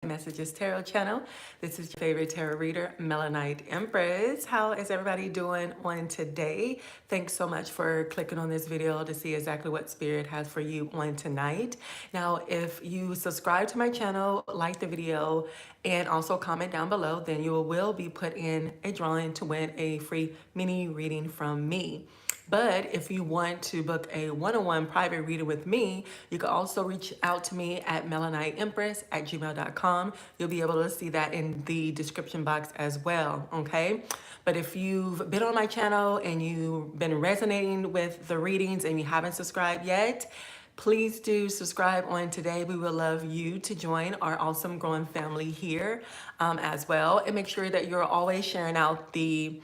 Messages Tarot channel. This is your favorite tarot reader, Melanite Empress. How is everybody doing on today? Thanks so much for clicking on this video to see exactly what Spirit has for you on tonight. Now, if you subscribe to my channel, like the video, and also comment down below, then you will be put in a drawing to win a free mini reading from me. But if you want to book a one-on-one private reading with me, you can also reach out to me at melaniteempress@gmail.com. You'll be able to see that in the description box as well, okay? But if you've been on my channel and you've been resonating with the readings and you haven't subscribed yet, please do subscribe on today. We would love you to join our awesome growing family here as well. And make sure that you're always sharing out the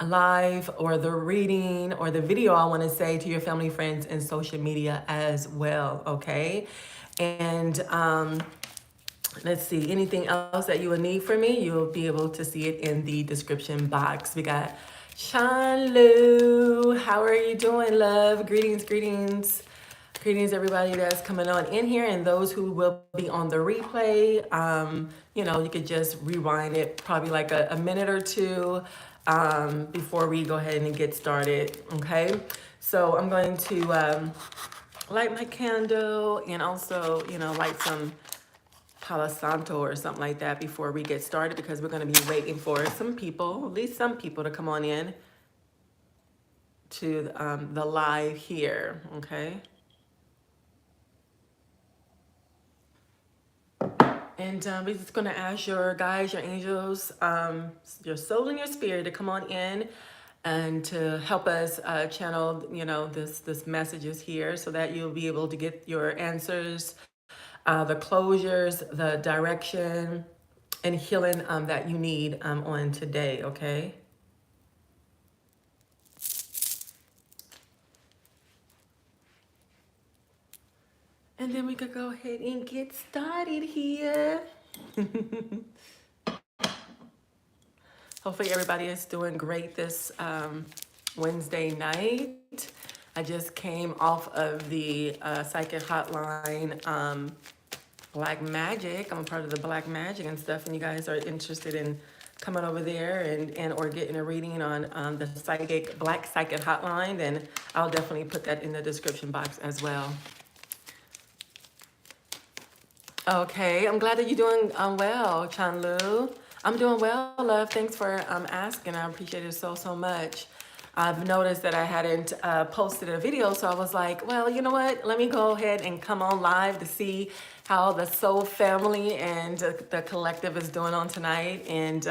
live or the reading or the video, I want to say, to your family, friends, and social media as well, okay? And let's see, anything else that you will need from me, you'll be able to see it in the description box. We got Shanlu. How are you doing, love? Greetings, greetings. Greetings, everybody that's coming on in here, and those who will be on the replay. You know, you could just rewind it probably like a minute or two before we go ahead and get started, okay? So I'm going to light my candle and also, you know, light some Palo Santo or something like that before we get started, because we're going to be waiting for some people, at least some people, to come on in to the live here, okay? And we're just going to ask your guides, your angels, your soul and your spirit to come on in and to help us channel, you know, this messages here, so that you'll be able to get your answers, the closures, the direction, and healing that you need on today, okay? And then we could go ahead and get started here. Hopefully everybody is doing great this Wednesday night. I just came off of the Psychic Hotline Black Magic. I'm a part of the Black Magic and stuff, and you guys are interested in coming over there and or getting a reading on the Black Psychic Hotline, then I'll definitely put that in the description box as well. Okay, I'm glad that you're doing well, Chanlu. I'm doing well, love. Thanks for asking. I appreciate it so much. I've noticed that I hadn't posted a video, so I was like, well, you know what? Let me go ahead and come on live to see how the Soul family and the collective is doing on tonight, and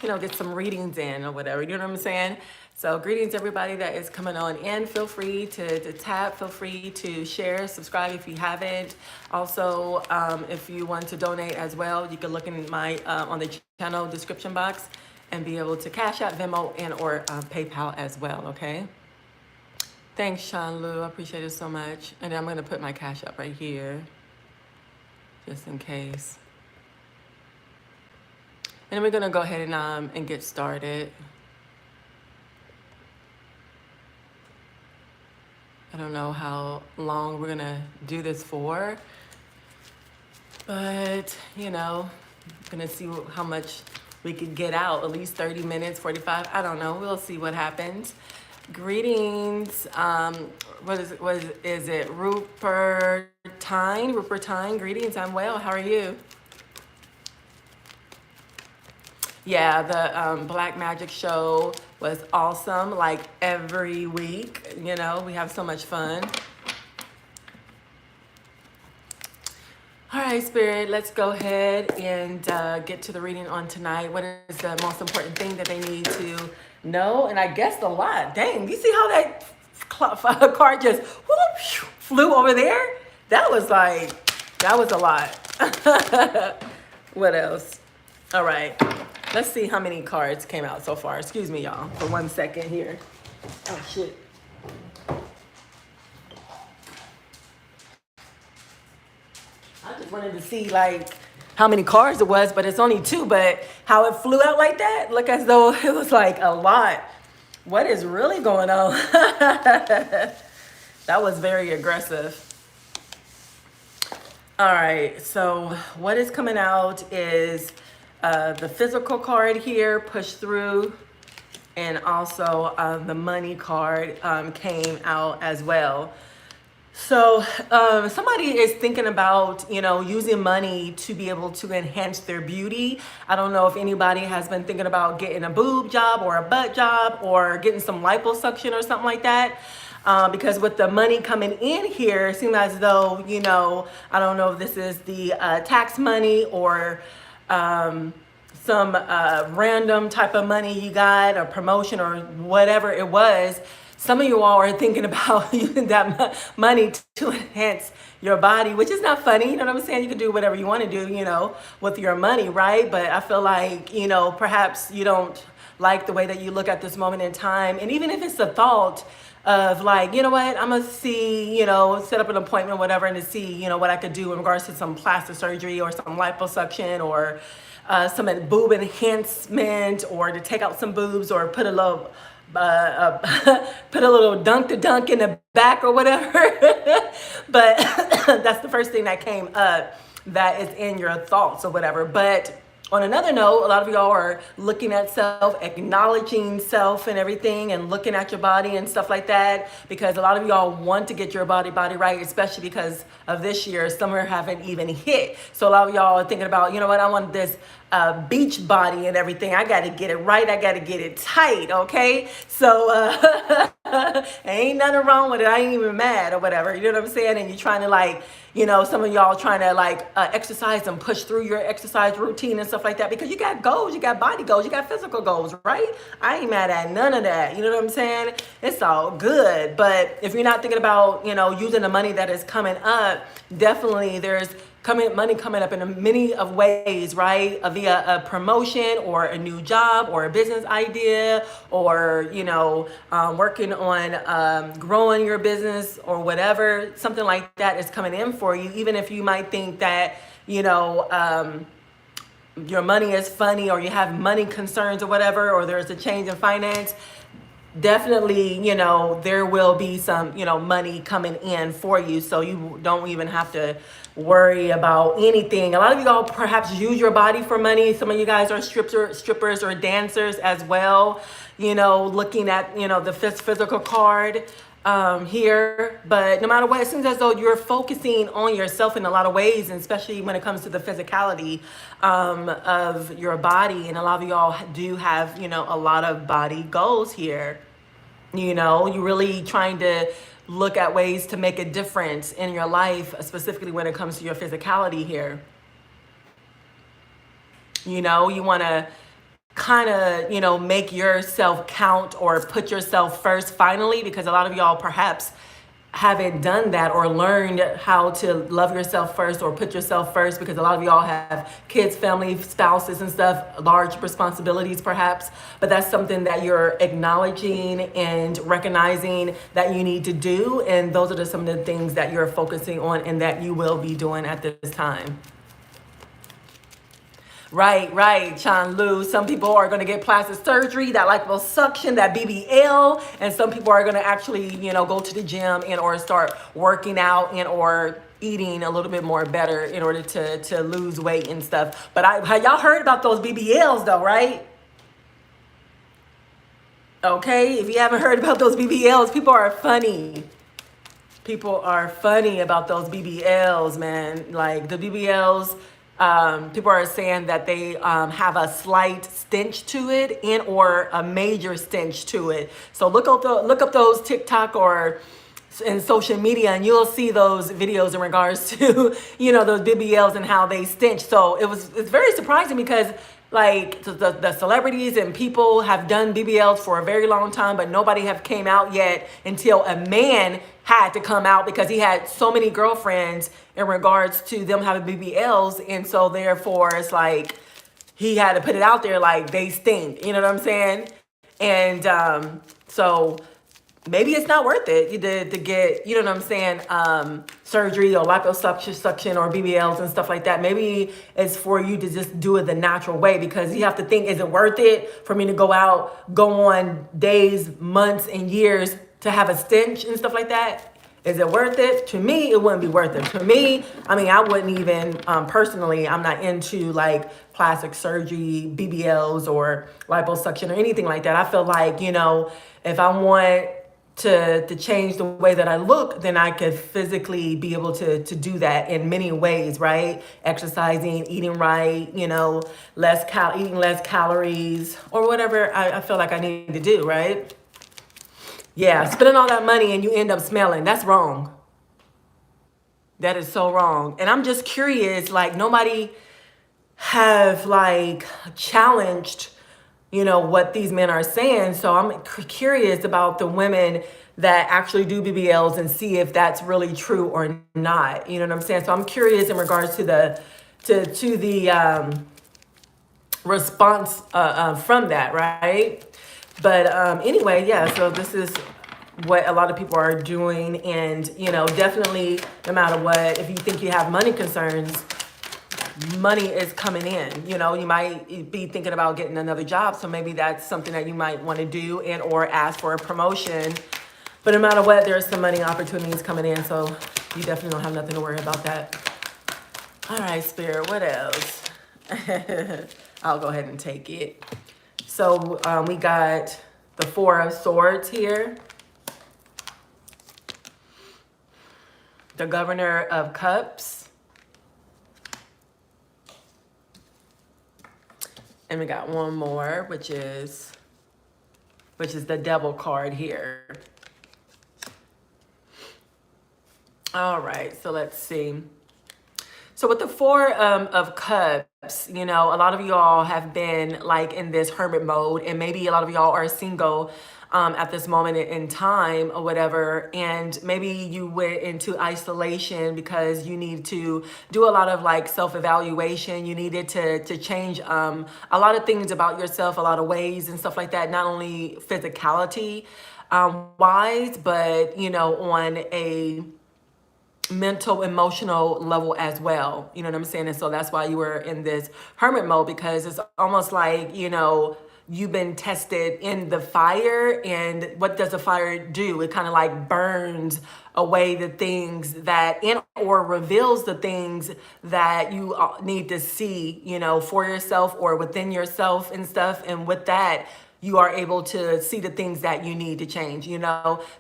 you know, get some readings in or whatever. You know what I'm saying? So greetings, everybody that is coming on in. Feel free to tap. Feel free to share, subscribe if you haven't. Also, if you want to donate as well, you can look in my on the channel description box and be able to Cash App, Venmo, and or PayPal as well, okay? Thanks, Shanlu. I appreciate it so much. And I'm going to put my Cash App right here, just in case. And then we're going to go ahead and get started. I don't know how long we're gonna do this for, but you know, gonna see how much we could get out, at least 30 minutes, 45, I don't know, we'll see what happens. Greetings, what is it, Rupertine, greetings, I'm well, how are you? Yeah, the Black Magic show was awesome, like every week, you know, we have so much fun. All right, Spirit, let's go ahead and get to the reading on tonight. What is the most important thing that they need to know? And I guessed a lot. Dang, you see how that card just whoop, flew over there? That was a lot. What else? All right. Let's see how many cards came out so far. Excuse me, y'all, for 1 second here. Oh, shit. I just wanted to see, like, how many cards it was, but it's only 2. But how it flew out like that, look as though it was, like, a lot. What is really going on? That was very aggressive. All right, so what is coming out is the physical card here, push through, and also the money card came out as well. So somebody is thinking about, using money to be able to enhance their beauty. I don't know if anybody has been thinking about getting a boob job or a butt job or getting some liposuction or something like that. Because with the money coming in here, it seems as though, I don't know if this is the tax money or some random type of money you got, a promotion or whatever it was. Some of you all are thinking about using that money to enhance your body, which is not funny. You know what I'm saying? You can do whatever you want to do, with your money, right? But I feel like, perhaps you don't like the way that you look at this moment in time. And even if it's a thought of like, you know what, I'm gonna see, set up an appointment, whatever, and to see, what I could do in regards to some plastic surgery or some liposuction or some boob enhancement, or to take out some boobs or put a little put a little dunk to dunk in the back or whatever. But that's the first thing that came up that is in your thoughts or whatever. But on another note, a lot of y'all are looking at self, acknowledging self and everything, and looking at your body and stuff like that, because a lot of y'all want to get your body right, especially because of this year. Summer haven't even hit. So a lot of y'all are thinking about, what, I want this beach body and everything. I got to get it right. I got to get it tight. Okay. So ain't nothing wrong with it. I ain't even mad or whatever. You know what I'm saying? And you're trying to like, some of y'all trying to like exercise and push through your exercise routine and stuff like that, because you got goals, you got body goals, you got physical goals, right? I ain't mad at none of that. You know what I'm saying? It's all good. But if you're not thinking about, using the money that is coming up, definitely there's money coming up in many of ways, right? Via a promotion or a new job or a business idea, or working on growing your business or whatever. Something like that is coming in for you, even if you might think that your money is funny, or you have money concerns or whatever, or there's a change in finance. Definitely, there will be some, money coming in for you. So you don't even have to worry about anything. A lot of you all perhaps use your body for money. Some of you guys are strippers or dancers as well, looking at, the physical card here. But no matter what, it seems as though you're focusing on yourself in a lot of ways, and especially when it comes to the physicality of your body. And a lot of y'all do have, a lot of body goals here. You're really trying to look at ways to make a difference in your life, specifically when it comes to your physicality here. You want to kind of, make yourself count or put yourself first finally, because a lot of y'all perhaps haven't done that or learned how to love yourself first or put yourself first, because a lot of y'all have kids, family, spouses and stuff, large responsibilities perhaps. But that's something that you're acknowledging and recognizing that you need to do. And those are some of the things that you're focusing on and that you will be doing at this time. Right, Chan Lu. Some people are going to get plastic surgery, that liposuction, that BBL, and some people are going to actually, go to the gym and or start working out and or eating a little bit more better in order to lose weight and stuff. But y'all heard about those BBLs though, right? Okay, if you haven't heard about those BBLs, people are funny. People are funny about those BBLs, man. Like the BBLs. People are saying that they have a slight stench to it and or a major stench to it. So look up those TikTok or in social media, and you'll see those videos in regards to those BBLs and how they stench. So it's very surprising, because like the celebrities and people have done BBLs for a very long time, but nobody have came out yet until a man had to come out, because he had so many girlfriends in regards to them having BBLs. And so therefore it's like he had to put it out there like they stink. You know what I'm saying? And so maybe it's not worth it to get, you know what I'm saying, surgery or liposuction or BBLs and stuff like that. Maybe it's for you to just do it the natural way, because you have to think, is it worth it for me to go on days, months, and years to have a stench and stuff like that? Is it worth it? To me, it wouldn't be worth it. To me, I mean, I wouldn't even, personally, I'm not into like plastic surgery, BBLs or liposuction or anything like that. I feel like, if I want to change the way that I look, then I could physically be able to do that in many ways, right? Exercising, eating right, eating less calories or whatever I feel like I need to do, right? Yeah, spending all that money and you end up smelling. That's wrong. That is so wrong. And I'm just curious, like nobody have like challenged, what these men are saying. So I'm curious about the women that actually do BBLs and see if that's really true or not. You know what I'm saying? So I'm curious in regards to the response from that, right? But anyway, yeah, so this is what a lot of people are doing. And, definitely no matter what, if you think you have money concerns, money is coming in. You might be thinking about getting another job. So maybe that's something that you might want to do and or ask for a promotion. But no matter what, there's some money opportunities coming in. So you definitely don't have nothing to worry about that. All right, Spirit, what else? I'll go ahead and take it. So we got the Four of Swords here. The Governor of Cups. And we got one more, which is the Devil card here. All right, so let's see. So with the Four of Cups, a lot of y'all have been like in this hermit mode, and maybe a lot of y'all are single at this moment in time or whatever, and maybe you went into isolation because you need to do a lot of like self-evaluation. You needed to change a lot of things about yourself, a lot of ways and stuff like that, not only physicality wise, but on a mental, emotional level as well. You know what I'm saying? And so that's why you were in this hermit mode, because it's almost like, you've been tested in the fire. And what does the fire do? It kind of like burns away the things that or reveals the things that you need to see, for yourself or within yourself and stuff. And with that, you are able to see the things that you need to change,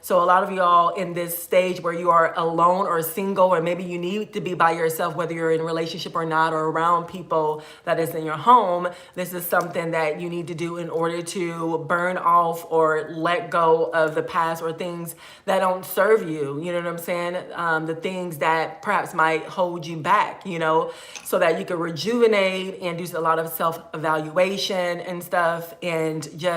So a lot of y'all in this stage where you are alone or single, or maybe you need to be by yourself, whether you're in a relationship or not, or around people that is in your home, this is something that you need to do in order to burn off or let go of the past or things that don't serve you. You know what I'm saying? The things that perhaps might hold you back, so that you can rejuvenate and do a lot of self-evaluation and stuff, and just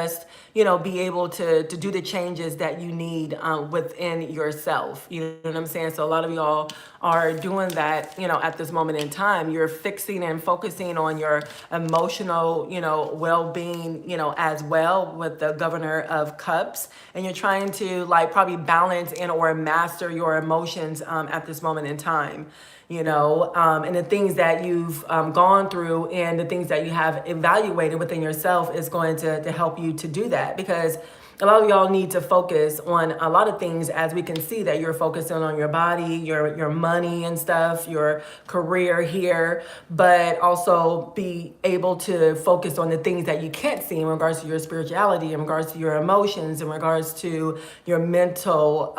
be able to do the changes that you need within yourself. You know what I'm saying? So a lot of y'all are doing that, at this moment in time. You're fixing and focusing on your emotional, well-being, as well, with the Governor of Cups. And you're trying to like probably balance and or master your emotions at this moment in time. And the things that you've gone through and the things that you have evaluated within yourself is going to help you to do that, because a lot of y'all need to focus on a lot of things, as we can see that you're focusing on your body, your money and stuff, your career here, but also be able to focus on the things that you can't see in regards to your spirituality, in regards to your emotions, in regards to your mental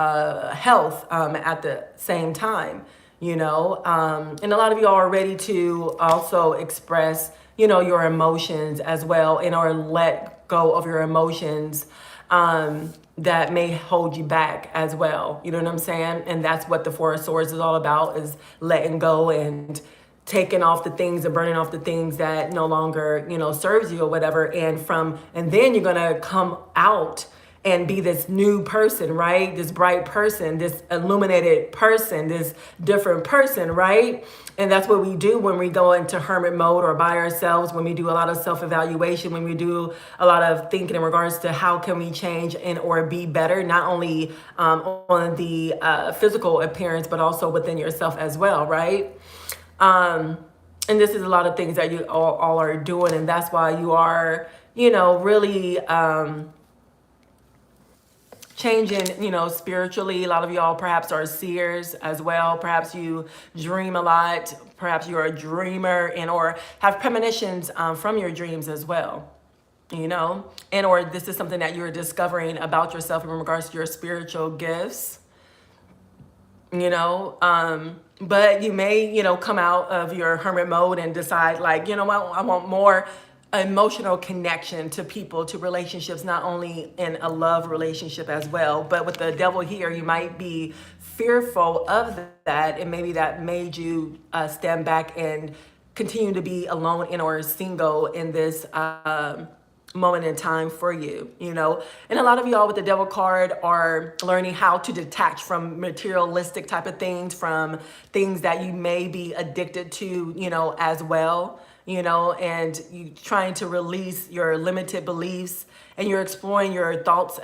health at the same time. And a lot of y'all are ready to also express, your emotions as well, and or let go of your emotions that may hold you back as well. You know what I'm saying? And that's what the Four of Swords is all about, is letting go and taking off the things and burning off the things that no longer, serves you or whatever. And then you're going to come out and be this new person, right? This bright person, this illuminated person, this different person, right? And that's what we do when we go into hermit mode or by ourselves, when we do a lot of self-evaluation, when we do a lot of thinking in regards to how can we change and or be better, not only on the physical appearance, but also within yourself as well, right? And this is a lot of things that you all are doing, and that's why you are, really changing, spiritually. A lot of y'all perhaps are seers as well. Perhaps you dream a lot. Perhaps you're a dreamer and or have premonitions from your dreams as well. And or this is something that you're discovering about yourself in regards to your spiritual gifts. But you may, come out of your hermit mode and decide like, what, I want more emotional connection to people, to relationships, not only in a love relationship as well. But with the devil here, you might be fearful of that, and maybe that made you stand back and continue to be alone and or single in this moment in time for you, and a lot of y'all with the devil card are learning how to detach from materialistic type of things, from things that you may be addicted to, as well, and you trying to release your limited beliefs, and you're exploring your thoughts,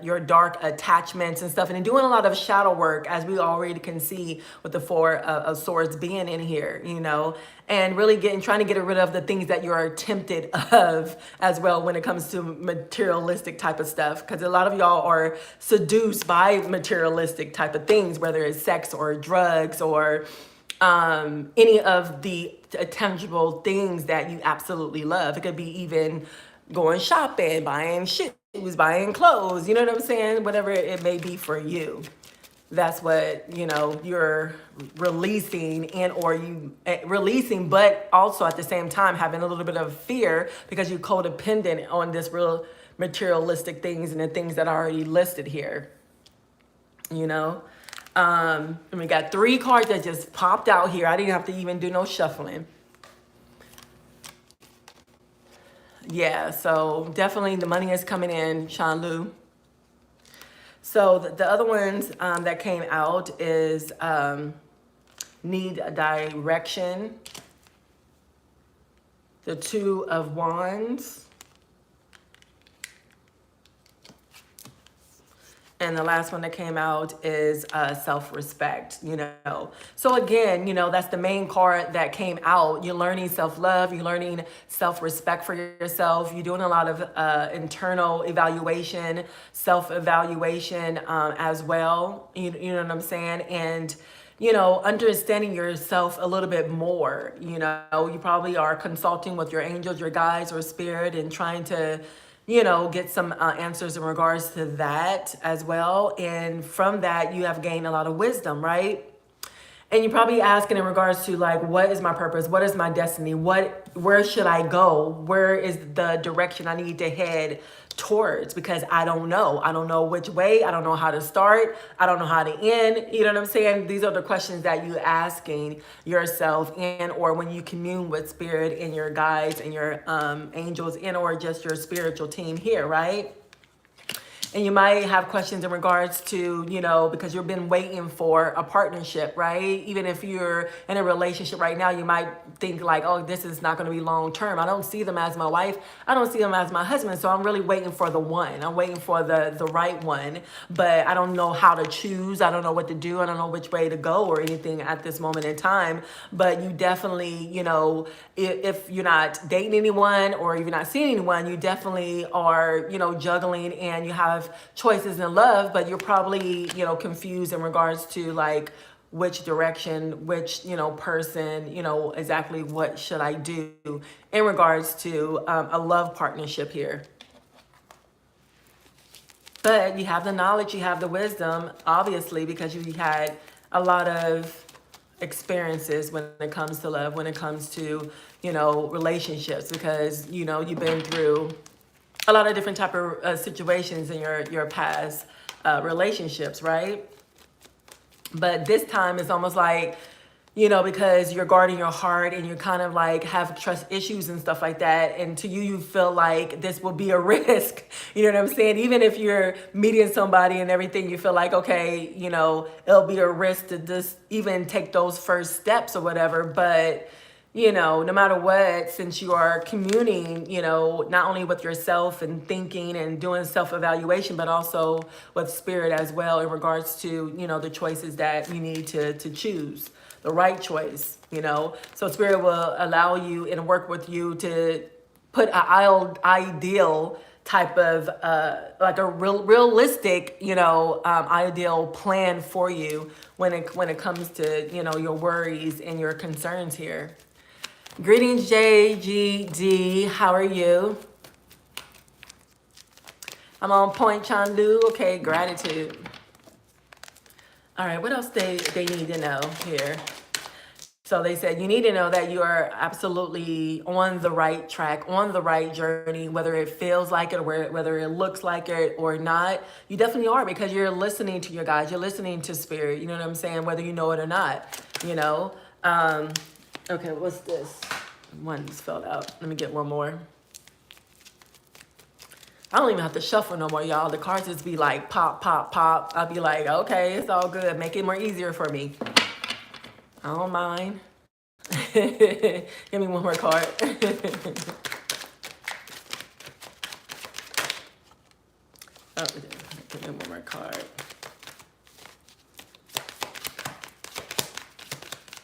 your dark attachments and stuff, and doing a lot of shadow work, as we already can see with the Four of Swords being in here, and really trying to get rid of the things that you are tempted of as well when it comes to materialistic type of stuff. Because a lot of y'all are seduced by materialistic type of things, whether it's sex or drugs or any of the tangible things that you absolutely love. It could be even going shopping, buying shoes, buying clothes, you know what I'm saying? Whatever it may be for you. That's what, you're releasing releasing, but also at the same time having a little bit of fear because you're codependent on this real materialistic things and the things that are already listed here, And we got 3 cards that just popped out here. I didn't have to even do no shuffling. Yeah, so definitely the money is coming in, Shanlu. So the other ones that came out is need a direction, the 2 of Wands, and the last one that came out is self-respect, So again, that's the main card that came out. You're learning self-love. You're learning self-respect for yourself. You're doing a lot of internal evaluation, self-evaluation as well. You know what I'm saying? And, understanding yourself a little bit more. You probably are consulting with your angels, your guides, or spirit, and trying to get some answers in regards to that as well. And from that, you have gained a lot of wisdom, right? And you're probably asking in regards to like, what is my purpose? What is my destiny? Where should I go? Where is the direction I need to head towards? Because I don't know. I don't know which way. I don't know how to start. I don't know how to end. You know what I'm saying? These are the questions that you asking yourself and or when you commune with spirit and your guides and your angels and or just your spiritual team here, right? And you might have questions in regards to, because you've been waiting for a partnership, right? Even if you're in a relationship right now, you might think like, oh, this is not going to be long term. I don't see them as my wife. I don't see them as my husband. So I'm really waiting for the one. I'm waiting for the right one. But I don't know how to choose. I don't know what to do. I don't know which way to go or anything at this moment in time. But you definitely, if you're not dating anyone or if you're not seeing anyone, you definitely are, juggling and you have choices in love, but you're probably, confused in regards to like which direction, which, person, exactly what should I do in regards to a love partnership here. But you have the knowledge, you have the wisdom, obviously, because you had a lot of experiences when it comes to love, when it comes to, relationships, because, you've been through a lot of different type of situations in your past relationships, right? But this time it's almost like, because you're guarding your heart and you kind of like have trust issues and stuff like that. And to you, you feel like this will be a risk. You know what I'm saying? Even if you're meeting somebody and everything, you feel like, okay, it'll be a risk to just even take those first steps or whatever. But no matter what, since you are communing, not only with yourself and thinking and doing self-evaluation, but also with spirit as well in regards to, the choices that you need to choose, the right choice, So spirit will allow you and work with you to put an ideal, type of like a realistic, ideal plan for you when it comes to, your worries and your concerns here. Greetings, JGD. How are you? I'm on point, Chandu. Okay, gratitude. All right, what else they need to know here? So they said you need to know that you are absolutely on the right track, on the right journey, whether it feels like it or whether it looks like it or not. You definitely are, because you're listening to your guides, you're listening to spirit. You know what I'm saying? Whether you know it or not. Okay, what's this? One's filled out. Let me get one more. I don't even have to shuffle no more, y'all. The cards just be like pop, pop, pop. I'll be like, okay, it's all good. Make it more easier for me. I don't mind. Give me one more card. Oh, give me one more card.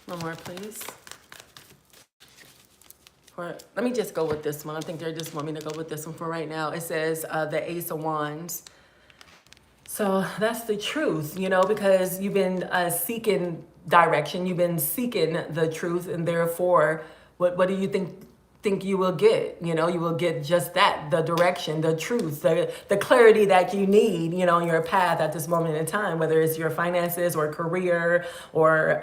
One more, please. Let me just go with this one. I think they just want me to go with this one for right now. It says the Ace of Wands. So that's the truth, because you've been seeking direction. You've been seeking the truth, and therefore, what do you think you will get? You will get just that, the direction, the truth, the clarity that you need, in your path at this moment in time, whether it's your finances or career or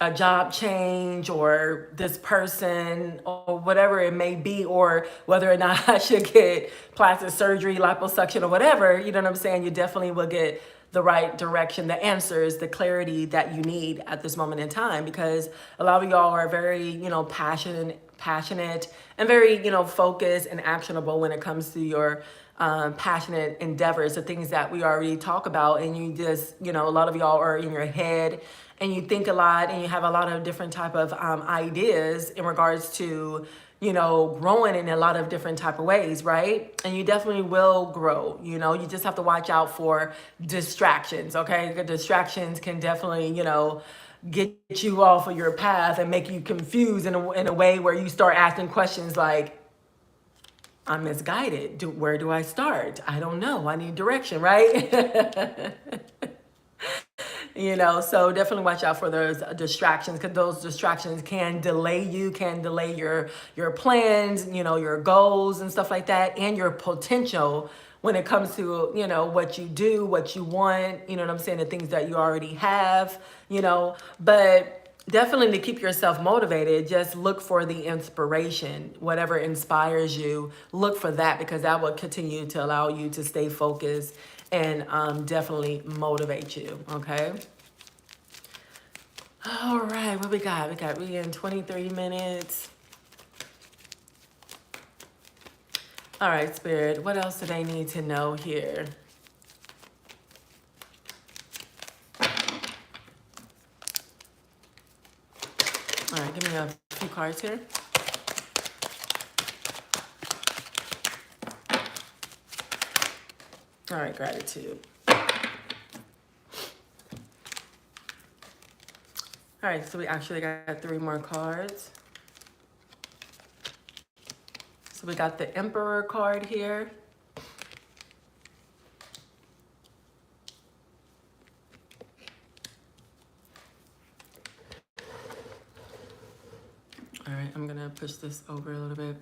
a job change or this person or whatever it may be, or whether or not I should get plastic surgery, liposuction, or whatever, you know what I'm saying? You definitely will get the right direction, the answers, the clarity that you need at this moment in time, because a lot of y'all are very, passionate and very, focused and actionable when it comes to your passionate endeavors, the things that we already talk about. And you just, a lot of y'all are in your head and you think a lot and you have a lot of different type of ideas in regards to, growing in a lot of different type of ways, right? And you definitely will grow, you just have to watch out for distractions, okay? The distractions can definitely, get you off of your path and make you confused in a way where you start asking questions like, I'm misguided. Where do I start? I don't know. I need direction, right? So definitely watch out for those distractions, because those distractions can delay you, can delay your plans, your goals and stuff like that, and your potential when it comes to, what you do, what you want, you know what I'm saying, the things that you already have, but definitely to keep yourself motivated, just look for the inspiration, whatever inspires you, look for that, because that will continue to allow you to stay focused and definitely motivate you, okay? All right, what we got? We in 23 minutes. All right, Spirit, what else do they need to know here? All right, give me a few cards here. All right, gratitude. All right, so we actually got 3 more cards. So we got the Emperor card here. All right, I'm gonna push this over a little bit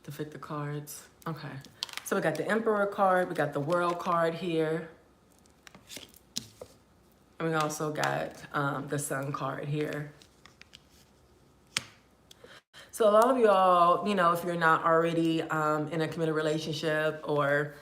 to fit the cards. Okay, so we got the Emperor card, we got the World card here. And we also got the Sun card here. So a lot of y'all, if you're not already in a committed relationship or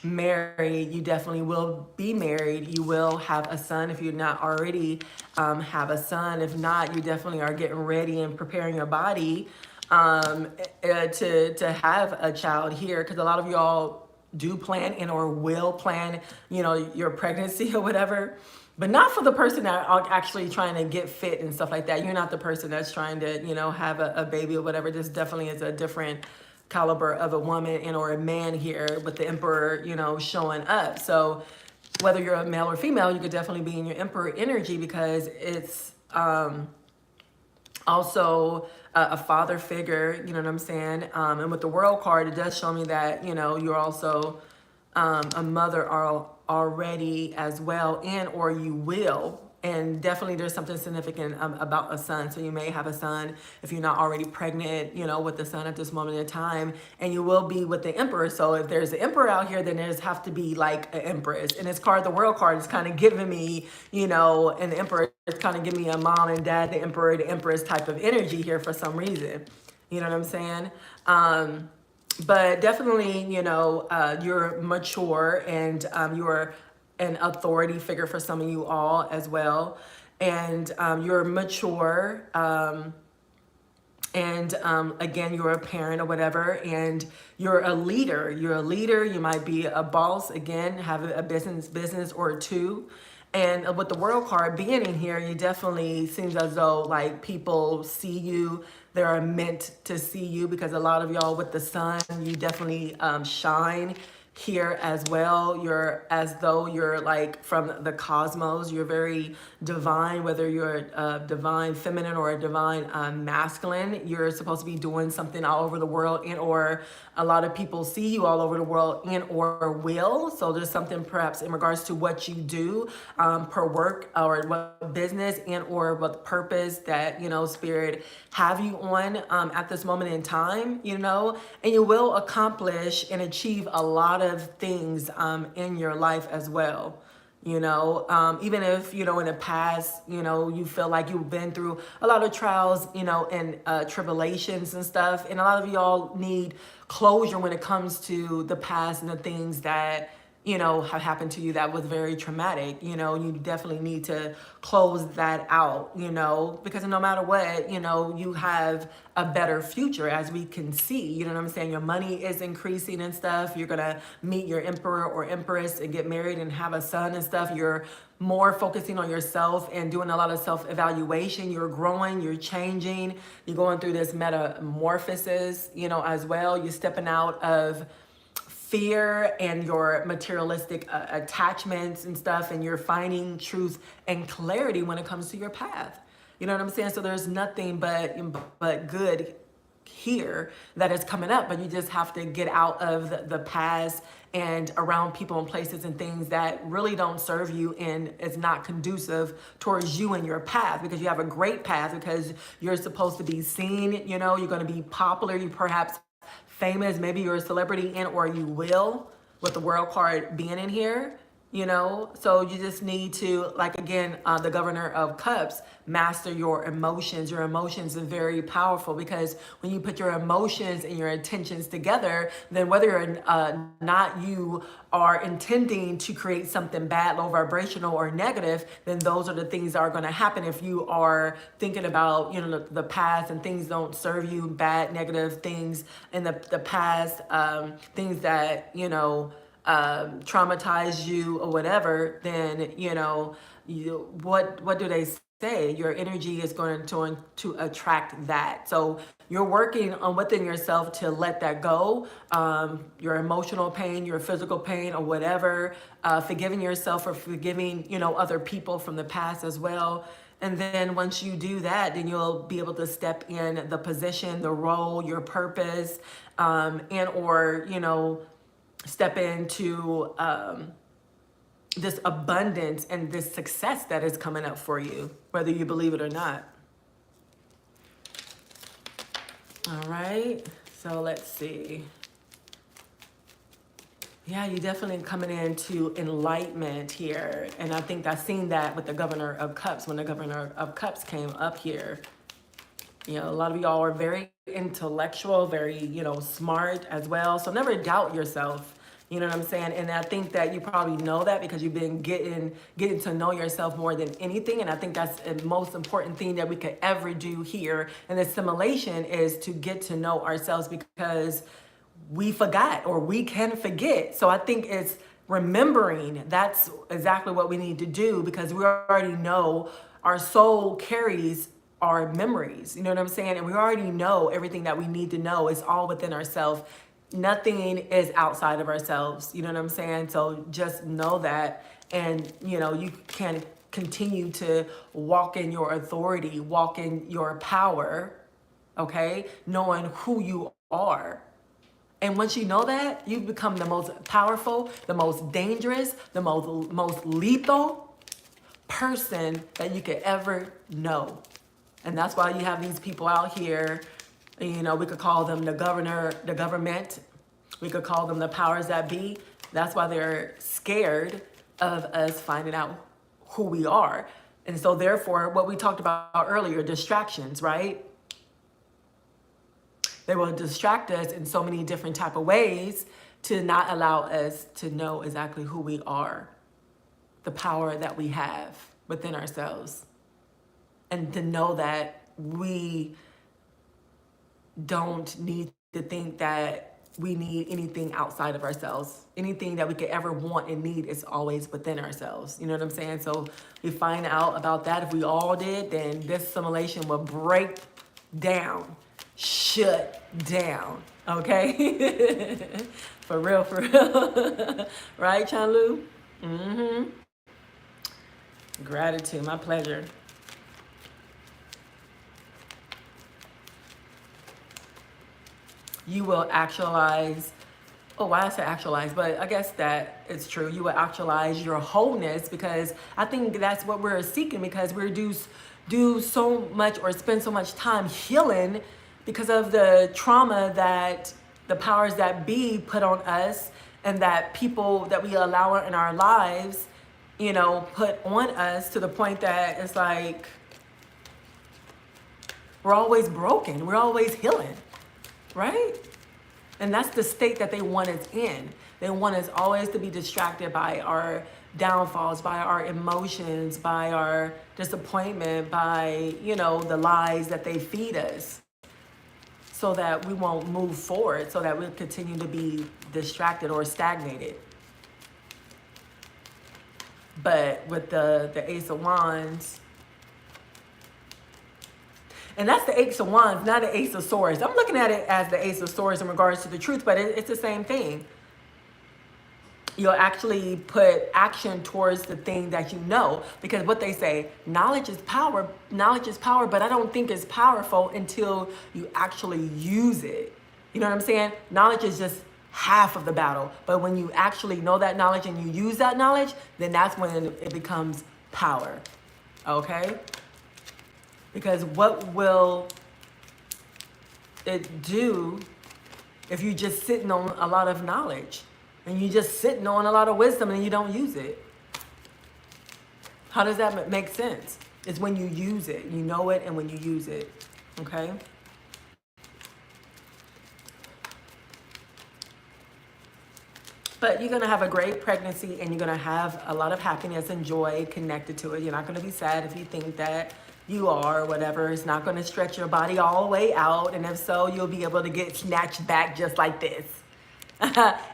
married, you definitely will be married. You will have a son if you're not already have a son. If not, you definitely are getting ready and preparing your body to have a child here, because a lot of y'all do plan and or will plan, your pregnancy or whatever, but not for the person that are actually trying to get fit and stuff like that. You're not the person that's trying to, have a baby or whatever. This definitely is a different caliber of a woman and or a man here with the Emperor, showing up. So whether you're a male or female, you could definitely be in your Emperor energy, because it's Also a father figure, you know what I'm saying? And with the world card, it does show me that, you know, you're also a mother already as well, and or you will. And definitely there's something significant about a son. So you may have a son if you're not already pregnant, you know, with the son at this moment in time, and you will be with the emperor. So if there's an emperor out here, then there's have to be like an empress. And this card, the world card, is kind of giving me, you know, and the emperor is kind of giving me a mom and dad, the emperor, the empress type of energy here for some reason. You know what I'm saying? But definitely, you know, you're mature, and you're an authority figure for some of you all as well. And you're mature. And again, you're a parent or whatever, and you're a leader. You're a leader. You might be a boss, again, have a business or two. And with the world card being in here, you definitely seems as though like people see you. They're meant to see you, because a lot of y'all with the sun, you definitely shine here as well. You're as though you're like from the cosmos. You're very divine, whether you're a divine feminine or a divine masculine. You're supposed to be doing something all over the world, and or a lot of people see you all over the world, and or will. So there's something perhaps in regards to what you do per work or what business, and or what purpose that, you know, spirit have you on at this moment in time, you know, and you will accomplish and achieve a lot of things in your life as well. You know, even if, you know, in the past, you know, you feel like you've been through a lot of trials, you know, and tribulations and stuff. And a lot of y'all need closure when it comes to the past and the things that, you know, have happened to you that was very traumatic. You know, you definitely need to close that out, you know, because no matter what, you know, you have a better future, as we can see. You know what I'm saying? Your money is increasing and stuff. You're gonna meet your emperor or empress and get married and have a son and stuff. You're more focusing on yourself and doing a lot of self-evaluation. You're growing, you're changing, you're going through this metamorphosis, you know, as well. You're stepping out of fear and your materialistic attachments and stuff, and you're finding truth and clarity when it comes to your path. You know what I'm saying? So there's nothing but good here that is coming up, but you just have to get out of the past and around people and places and things that really don't serve you and is not conducive towards you and your path, because you have a great path, because you're supposed to be seen, you know, you're going to be popular, you perhaps famous, maybe you're a celebrity, and or you will, with the world card being in here, you know. So you just need to, like, again, the governor of cups, master your emotions. Your emotions are very powerful, because when you put your emotions and your intentions together, then whether or not you are intending to create something bad, low vibrational or negative, then those are the things that are going to happen. If you are thinking about, you know, the past and things don't serve you, bad, negative things in the past, things that, you know, traumatize you or whatever, then, you know, what do they say? Your energy is going to attract that. So you're working on within yourself to let that go. Your emotional pain, your physical pain, or whatever. Forgiving yourself for forgiving, you know, other people from the past as well. And then once you do that, then you'll be able to step in the position, the role, your purpose, and or, you know, step into this abundance and this success that is coming up for you, whether you believe it or not. All right, so let's see. Yeah, you're definitely coming into enlightenment here. And I think I've seen that with the Governor of Cups, when the Governor of Cups came up here. You know, a lot of y'all are very intellectual, very, you know, smart as well. So never doubt yourself. You know what I'm saying? And I think that you probably know that because you've been getting to know yourself more than anything. And I think that's the most important thing that we could ever do here in this simulation, is to get to know ourselves, because we forgot, or we can forget. So I think it's remembering. That's exactly what we need to do, because we already know our soul carries our memories. You know what I'm saying? And we already know everything that we need to know is all within ourselves. Nothing is outside of ourselves. You know what I'm saying? So just know that, and you know, you can continue to walk in your authority, walk in your power, okay? Knowing who you are. And once you know that, you become the most powerful, the most dangerous, the most lethal person that you could ever know. And that's why you have these people out here, you know, we could call them the government. We could call them the powers that be. That's why they're scared of us finding out who we are. And so therefore, what we talked about earlier, distractions, right? They will distract us in so many different type of ways to not allow us to know exactly who we are, the power that we have within ourselves, and to know that we don't need to think that we need anything outside of ourselves. Anything that we could ever want and need is always within ourselves. You know what I'm saying? So we find out about that. If we all did, then this simulation will break down. Shut down, okay? For real, for real. Right, Chanlu? Mm-hmm. Gratitude, my pleasure. You will actualize, oh, why I say actualize, but I guess that it's true. You will actualize your wholeness, because I think that's what we're seeking, because we're do so much or spend so much time healing because of the trauma that the powers that be put on us, and that people that we allow in our lives, you know, put on us, to the point that it's like we're always broken, we're always healing, right? And that's the state that they want us in. They want us always to be distracted by our downfalls, by our emotions, by our disappointment, by, you know, the lies that they feed us, so that we won't move forward, so that we'll continue to be distracted or stagnated. But with the Ace of Wands, and that's the Ace of Wands, not the Ace of Swords. I'm looking at it as the Ace of Swords in regards to the truth, but it's the same thing. You'll actually put action towards the thing that you know, because what they say, knowledge is power, but I don't think it's powerful until you actually use it. You know what I'm saying? Knowledge is just half of the battle, but when you actually know that knowledge and you use that knowledge, then that's when it becomes power, okay? Because what will it do if you're just sitting on a lot of knowledge? And you just sitting on a lot of wisdom and you don't use it? How does that make sense? It's when you use it. You know it, and when you use it. Okay? But you're going to have a great pregnancy, and you're going to have a lot of happiness and joy connected to it. You're not going to be sad if you think that you are, or whatever. It's not going to stretch your body all the way out. And if so, you'll be able to get snatched back just like this.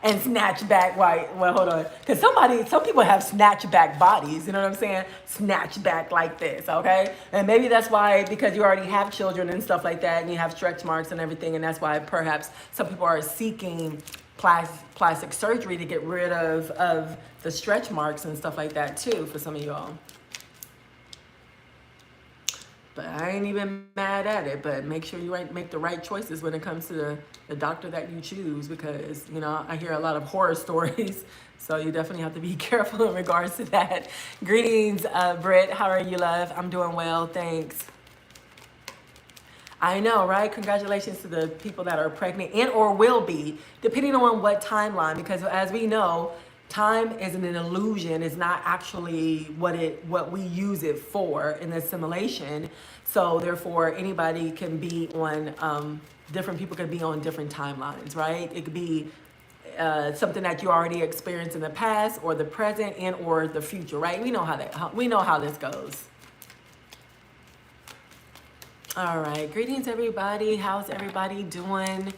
And snatch back, well, hold on, because some people have snatch back bodies, you know what I'm saying? Snatch back like this, okay? And maybe that's why, because you already have children and stuff like that, and you have stretch marks and everything, and that's why perhaps some people are seeking plastic surgery to get rid of the stretch marks and stuff like that too, for some of y'all. But I ain't even mad at it, but make sure you make the right choices when it comes to the doctor that you choose, because, you know, I hear a lot of horror stories, so you definitely have to be careful in regards to that. Greetings, Britt. How are you, love? I'm doing well, thanks. I know, right? Congratulations to the people that are pregnant and or will be, depending on what timeline, because as we know, time is an illusion. It's not actually what we use it for in the simulation. So therefore, anybody can be on, different people could be on different timelines, right? It could be something that you already experienced in the past, or the present, and or the future, right? We know how this goes. All right, greetings everybody. How's everybody doing?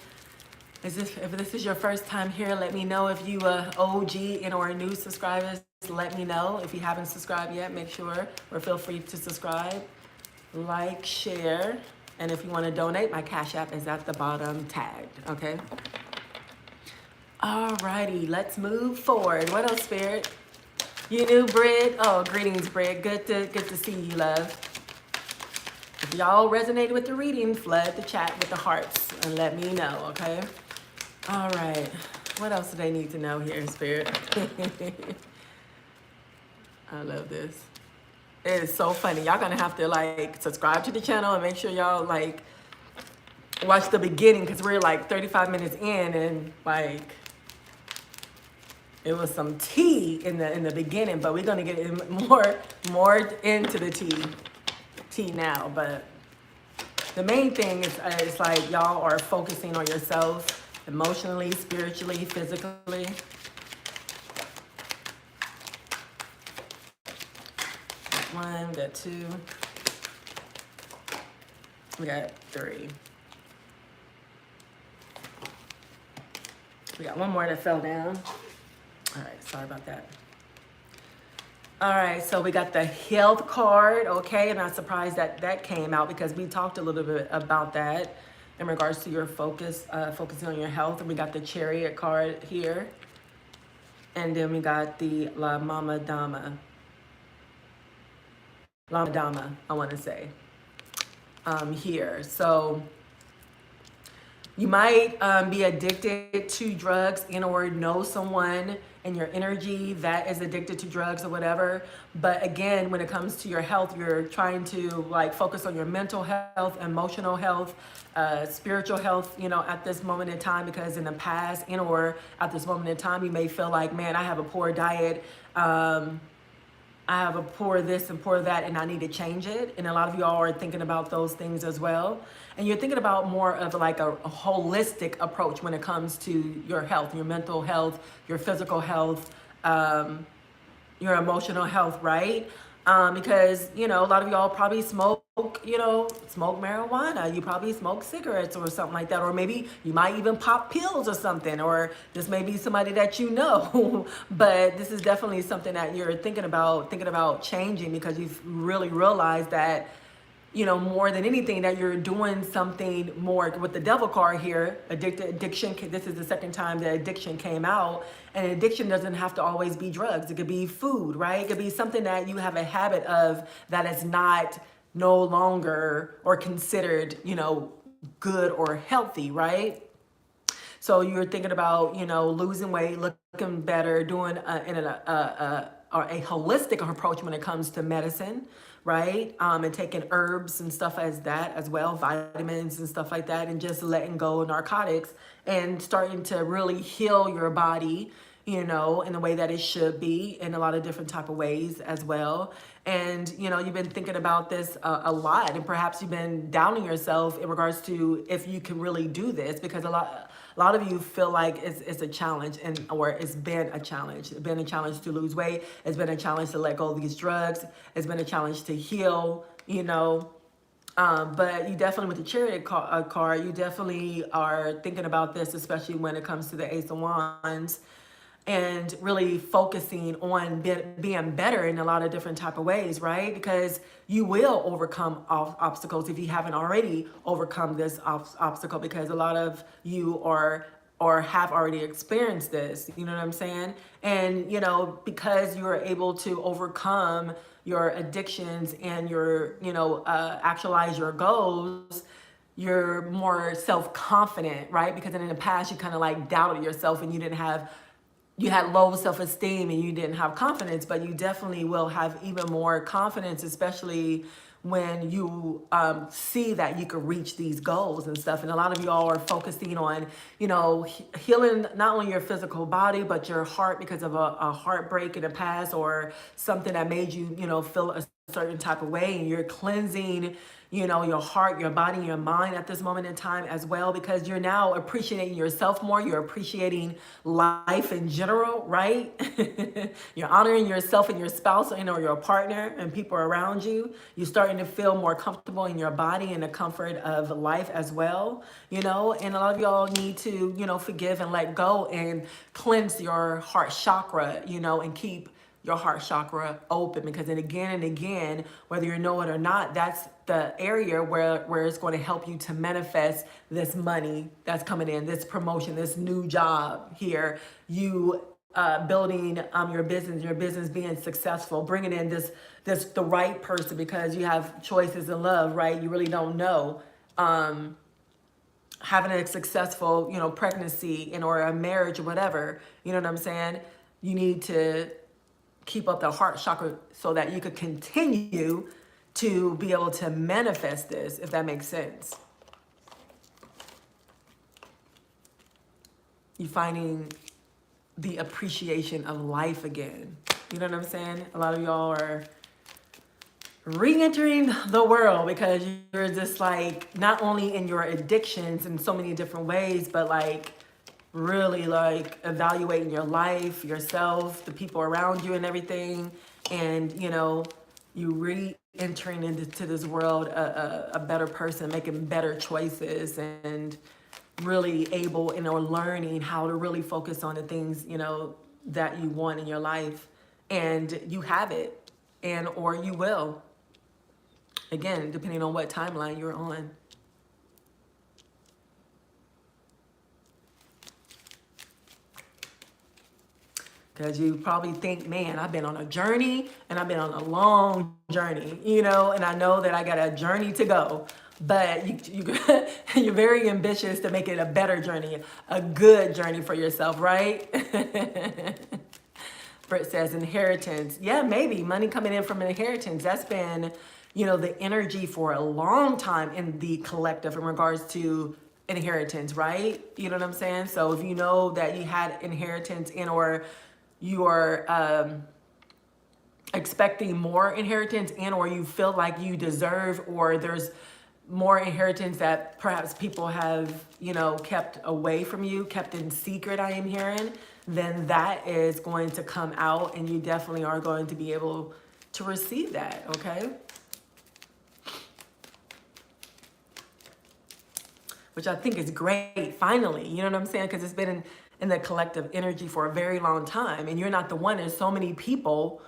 If this is your first time here, let me know. If you OG and or new subscribers, let me know. If you haven't subscribed yet, make sure or feel free to subscribe, like, share, and if you want to donate, my Cash App is at the bottom tagged, okay? All righty, let's move forward. What else, Spirit? You knew Brit? Oh, greetings, Brit. Good to see you, love. If y'all resonated with the reading, flood the chat with the hearts and let me know, okay? All right. What else do they need to know here, Spirit? I love this. It is so funny. Y'all gonna have to like subscribe to the channel and make sure y'all like watch the beginning because we're like 35 minutes in and like it was some tea in the beginning, but we're gonna get more into the tea now. But the main thing is like y'all are focusing on yourselves emotionally, spiritually, physically. One, we got two, we got three. We got one more that fell down. All right, sorry about that. All right, so we got the health card, okay? I'm not surprised that that came out because we talked a little bit about that in regards to your focusing on your health. And we got the chariot card here. And then we got the Lama Dama, I want to say, here. So you might be addicted to drugs and or know someone in your energy that is addicted to drugs or whatever. But again, when it comes to your health, you're trying to like focus on your mental health, emotional health, spiritual health, you know, at this moment in time, because in the past and or at this moment in time, you may feel like, man, I have a poor diet. I have a poor this and poor that, and I need to change it. And a lot of y'all are thinking about those things as well. And you're thinking about more of like a holistic approach when it comes to your health, your mental health, your physical health, your emotional health, right? Because, you know, a lot of y'all probably smoke marijuana. You probably smoke cigarettes or something like that. Or maybe you might even pop pills or something. Or this may be somebody that you know. But this is definitely something that you're thinking about changing because you've really realized that, you know, more than anything, that you're doing something more with the devil card here. Addiction. This is the second time that addiction came out. And addiction doesn't have to always be drugs. It could be food, right? It could be something that you have a habit of that is no longer or considered, you know, good or healthy, right? So you're thinking about, you know, losing weight, looking better, doing a holistic approach when it comes to medicine, right? And taking herbs and stuff as that as well, vitamins and stuff like that, and just letting go of narcotics and starting to really heal your body, you know, in the way that it should be, in a lot of different type of ways as well. And, you know, you've been thinking about this a lot, and perhaps you've been doubting yourself in regards to if you can really do this, because a lot of you feel like it's a challenge, or it's been a challenge. It's been a challenge to lose weight. It's been a challenge to let go of these drugs. It's been a challenge to heal, you know. But you definitely, with the chariot card, you definitely are thinking about this, especially when it comes to the Ace of Wands, and really focusing on being better in a lot of different type of ways, right? Because you will overcome obstacles if you haven't already overcome this obstacle, because a lot of you are or have already experienced this, you know what I'm saying? And, you know, because you're able to overcome your addictions and your, you know, actualize your goals, you're more self-confident, right? Because in the past, you kind of like doubted yourself and you had low self-esteem and you didn't have confidence, but you definitely will have even more confidence, especially when you see that you can reach these goals and stuff. And a lot of y'all are focusing on, you know, healing not only your physical body, but your heart, because of a heartbreak in the past or something that made you, you know, feel a certain type of way. And you're cleansing, you know, your heart, your body, your mind at this moment in time as well, because you're now appreciating yourself more. You're appreciating life in general, right? You're honoring yourself and your spouse, you know, your partner and people around you. You're starting to feel more comfortable in your body and the comfort of life as well, you know. And a lot of y'all need to, you know, forgive and let go and cleanse your heart chakra, you know, and keep your heart chakra open, because then again and again, whether you know it or not, that's the area where it's going to help you to manifest this money that's coming in, this promotion, this new job here. You building your business being successful, bringing in the right person because you have choices in love, right? You really don't know. Having a successful, pregnancy and or a marriage or whatever, you know what I'm saying? You need to keep up the heart chakra so that you could continue to be able to manifest this, if that makes sense. You finding the appreciation of life again. You know what I'm saying? A lot of y'all are re-entering the world because you're just like not only in your addictions in so many different ways, but like really like evaluating your life, yourself, the people around you and everything. And you re-entering into this world a better person, making better choices, and really able or learning how to really focus on the things that you want in your life. And you have it, and or you will, again, depending on what timeline you're on. Because you probably think, man, I've been on a journey and I've been on a long journey, and I know that I got a journey to go. But you're very ambitious to make it a better journey, a good journey for yourself, right? Britt says inheritance. Yeah, maybe money coming in from an inheritance. That's been, the energy for a long time in the collective in regards to inheritance, right? You know what I'm saying? So if you know that you had inheritance or you are expecting more inheritance or you feel like you deserve, or there's more inheritance that perhaps people have, kept away from you, kept in secret, I am hearing, then that is going to come out and you definitely are going to be able to receive that, okay? Which I think is great, finally, you know what I'm saying? Because it's been in the collective energy for a very long time, and you're not the one. There's so many people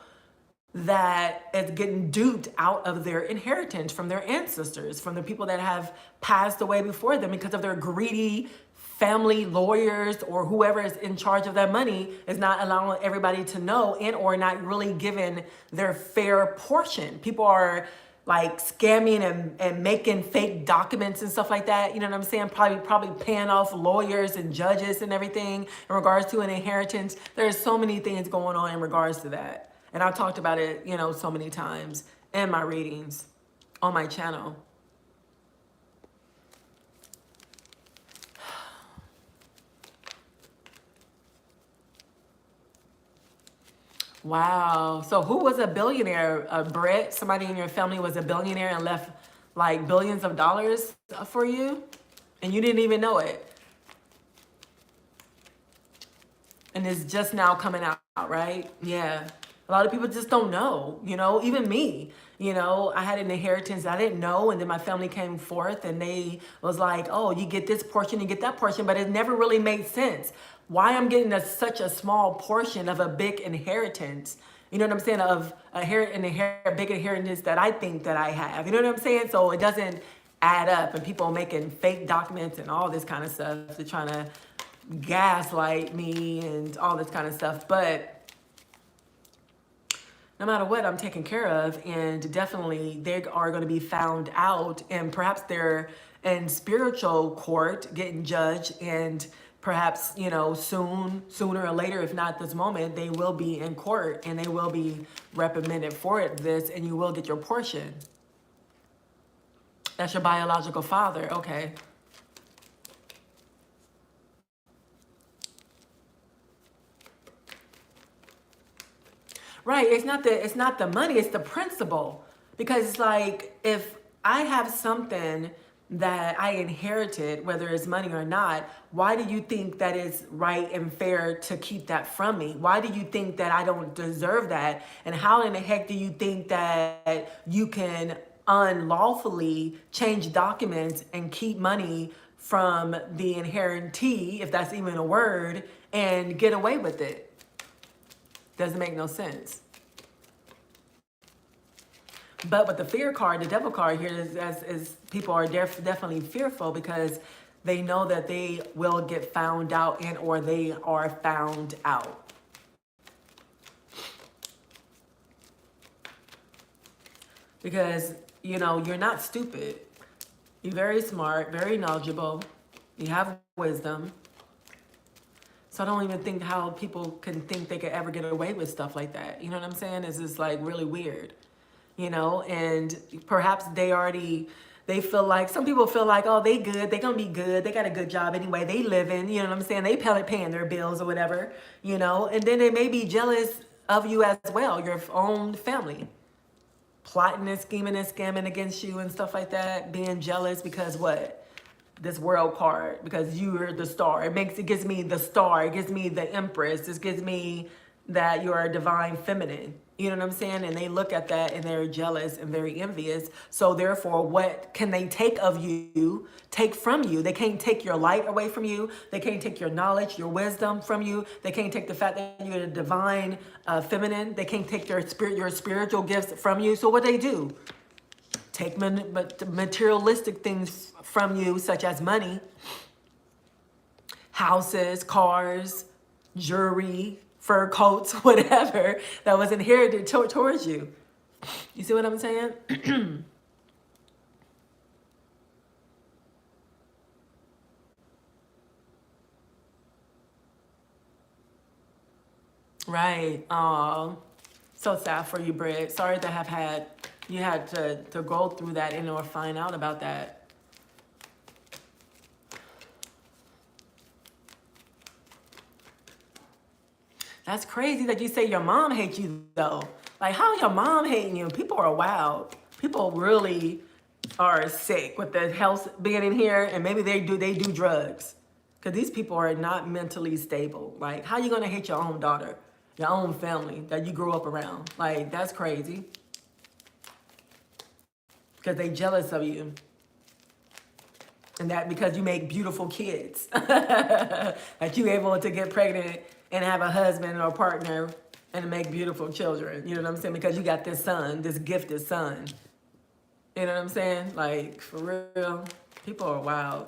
that is getting duped out of their inheritance from their ancestors, from the people that have passed away before them because of their greedy family lawyers or whoever is in charge of that money is not allowing everybody to know and or not really giving their fair portion. People are like scamming and making fake documents and stuff like that. You know what I'm saying? Probably paying off lawyers and judges and everything in regards to an inheritance. There's so many things going on in regards to that. And I've talked about it, so many times in my readings on my channel. Wow. So who was a billionaire, Brett? Somebody in your family was a billionaire and left like billions of dollars for you? And you didn't even know it. And it's just now coming out, right? Yeah. A lot of people just don't know, even me, I had an inheritance I didn't know. And then my family came forth and they was like, oh, you get this portion, you get that portion, but it never really made sense. Why I'm getting such a small portion of a big inheritance, you know what I'm saying, of a big inheritance that I think that I have, you know what I'm saying? So it doesn't add up, and people making fake documents and all this kind of stuff. They're trying to gaslight me and all this kind of stuff. But no matter what, I'm taken care of, and definitely they are going to be found out, and perhaps they're in spiritual court getting judged, and perhaps, sooner or later, if not this moment, they will be in court and they will be reprimanded for this, and you will get your portion. That's your biological father, okay. Right, it's not the money, it's the principle. Because it's like, if I have something that I inherited, whether it's money or not, why do you think that it's right and fair to keep that from me? Why do you think that I don't deserve that? And how in the heck do you think that you can unlawfully change documents and keep money from the inheritee, if that's even a word, and get away with it? Doesn't make no sense. But with the fear card, the devil card here is people are definitely fearful because they know that they will get found out and or they are found out. because, you're not stupid. You're very smart, very knowledgeable. You have wisdom. So I don't even think how people can think they could ever get away with stuff like that. You know what I'm saying? It's just like really weird, and perhaps they feel like, some people feel like, oh, they good, they gonna be good, they got a good job anyway, they living, you know what I'm saying? They paying their bills or whatever, and then they may be jealous of you as well, your own family, plotting and scheming and scamming against you and stuff like that, being jealous because what? This world card, because you're the star. It gives me the star. It gives me the empress. This gives me that you're a divine feminine. You know what I'm saying? And they look at that and they're jealous and very envious. So therefore, what can they take of you, take from you? They can't take your light away from you. They can't take your knowledge, your wisdom from you. They can't take the fact that you're a divine feminine. They can't take your spiritual gifts from you. So what they do? Take materialistic things from you, such as money, houses, cars, jewelry, fur coats, whatever that was inherited towards you. You see what I'm saying? Right. Oh, so sad for you, Britt. Sorry to have you had to go through that and or find out about that. That's crazy that you say your mom hates you though. Like, how your mom hating you? People are wild. People really are sick with the health being in here, and maybe they do drugs. Cause these people are not mentally stable. Like, how you gonna hate your own daughter, your own family that you grew up around? Like, that's crazy. Cause they jealous of you. And that because you make beautiful kids. That you able to get pregnant and have a husband or a partner and make beautiful children. You know what I'm saying? Because you got this son, this gifted son. You know what I'm saying? Like, for real, people are wild.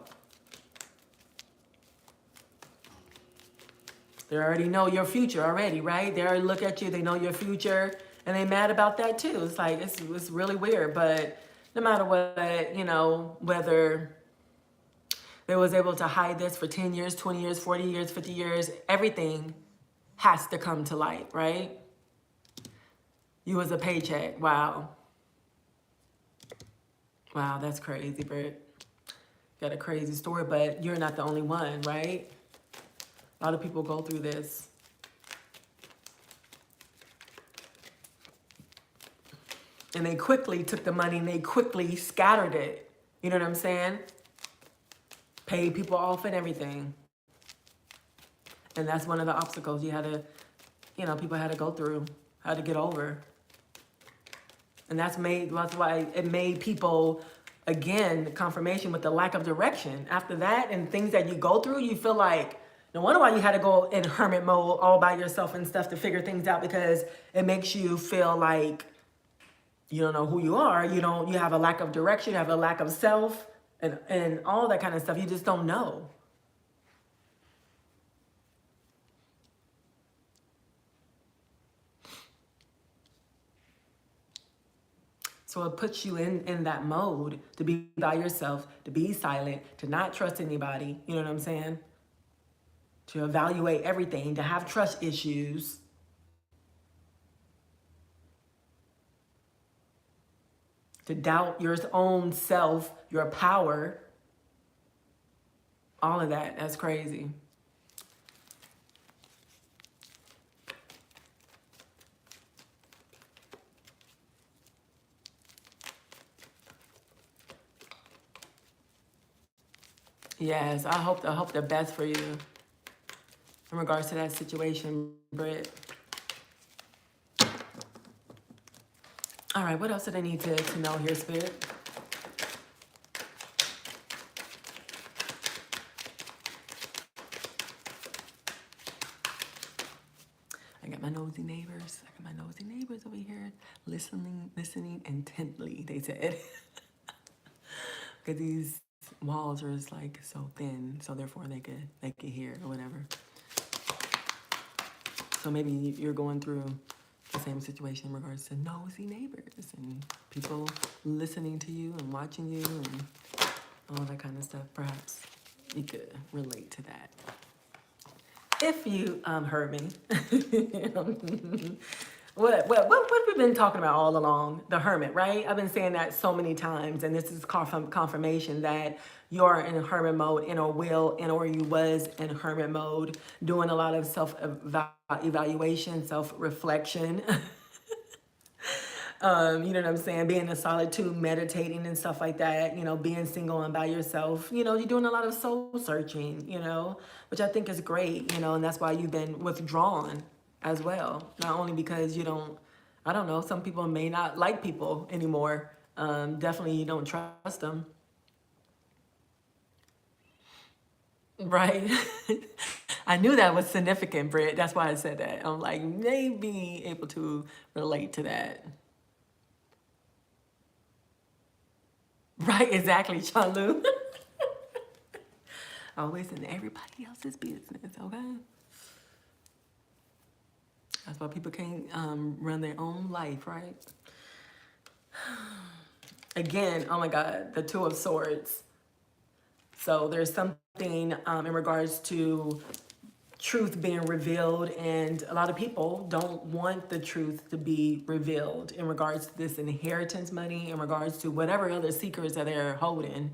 They already know your future already, right? They already look at you, they know your future, and they mad about that too. It's like, it's really weird, but no matter what, whether they was able to hide this for 10 years, 20 years, 40 years, 50 years, everything has to come to light, right? You as a paycheck, wow. Wow, that's crazy, Britt. Got a crazy story, but you're not the only one, right? A lot of people go through this. And they quickly took the money and they quickly scattered it. You know what I'm saying? Paid people off and everything. And that's one of the obstacles you had to, people had to go through, had to get over. And that's why it made people, again, confirmation with the lack of direction. After that and things that you go through, you feel like, no wonder why you had to go in hermit mode all by yourself and stuff to figure things out, because it makes you feel like you don't know who you are. You have a lack of direction, you have a lack of self and all that kind of stuff. You just don't know. So it puts you in that mode to be by yourself, to be silent, to not trust anybody. You know what I'm saying? To evaluate everything, to have trust issues. To doubt your own self, your power. All of that, that's crazy. Yes, I hope the best for you in regards to that situation, Britt. All right, what else did I need to know here, Spirit? I got my nosy neighbors. Over here listening intently, they said. Because these walls are just like so thin, so therefore they could hear or whatever. So maybe you're going through The same situation in regards to nosy neighbors and people listening to you and watching you and all that kind of stuff. Perhaps you could relate to that. If you heard me. What have we been talking about all along? The hermit, right? I've been saying that so many times, and this is confirmation that you're in hermit mode, in or you was in hermit mode, doing a lot of self-evaluation, self-reflection. You know what I'm saying? Being in solitude, meditating and stuff like that, being single and by yourself, you're doing a lot of soul searching, which I think is great, and that's why you've been withdrawn as well. Not only because I don't know, some people may not like people anymore. Definitely you don't trust them. Right? I knew that was significant, Britt. That's why I said that. I'm like, maybe able to relate to that. Right, exactly, Chanlu. Always in everybody else's business, okay? That's why people can't run their own life, right? Again, oh my God, the Two of Swords. So there's something in regards to truth being revealed, and a lot of people don't want the truth to be revealed in regards to this inheritance money, in regards to whatever other secrets that they're holding.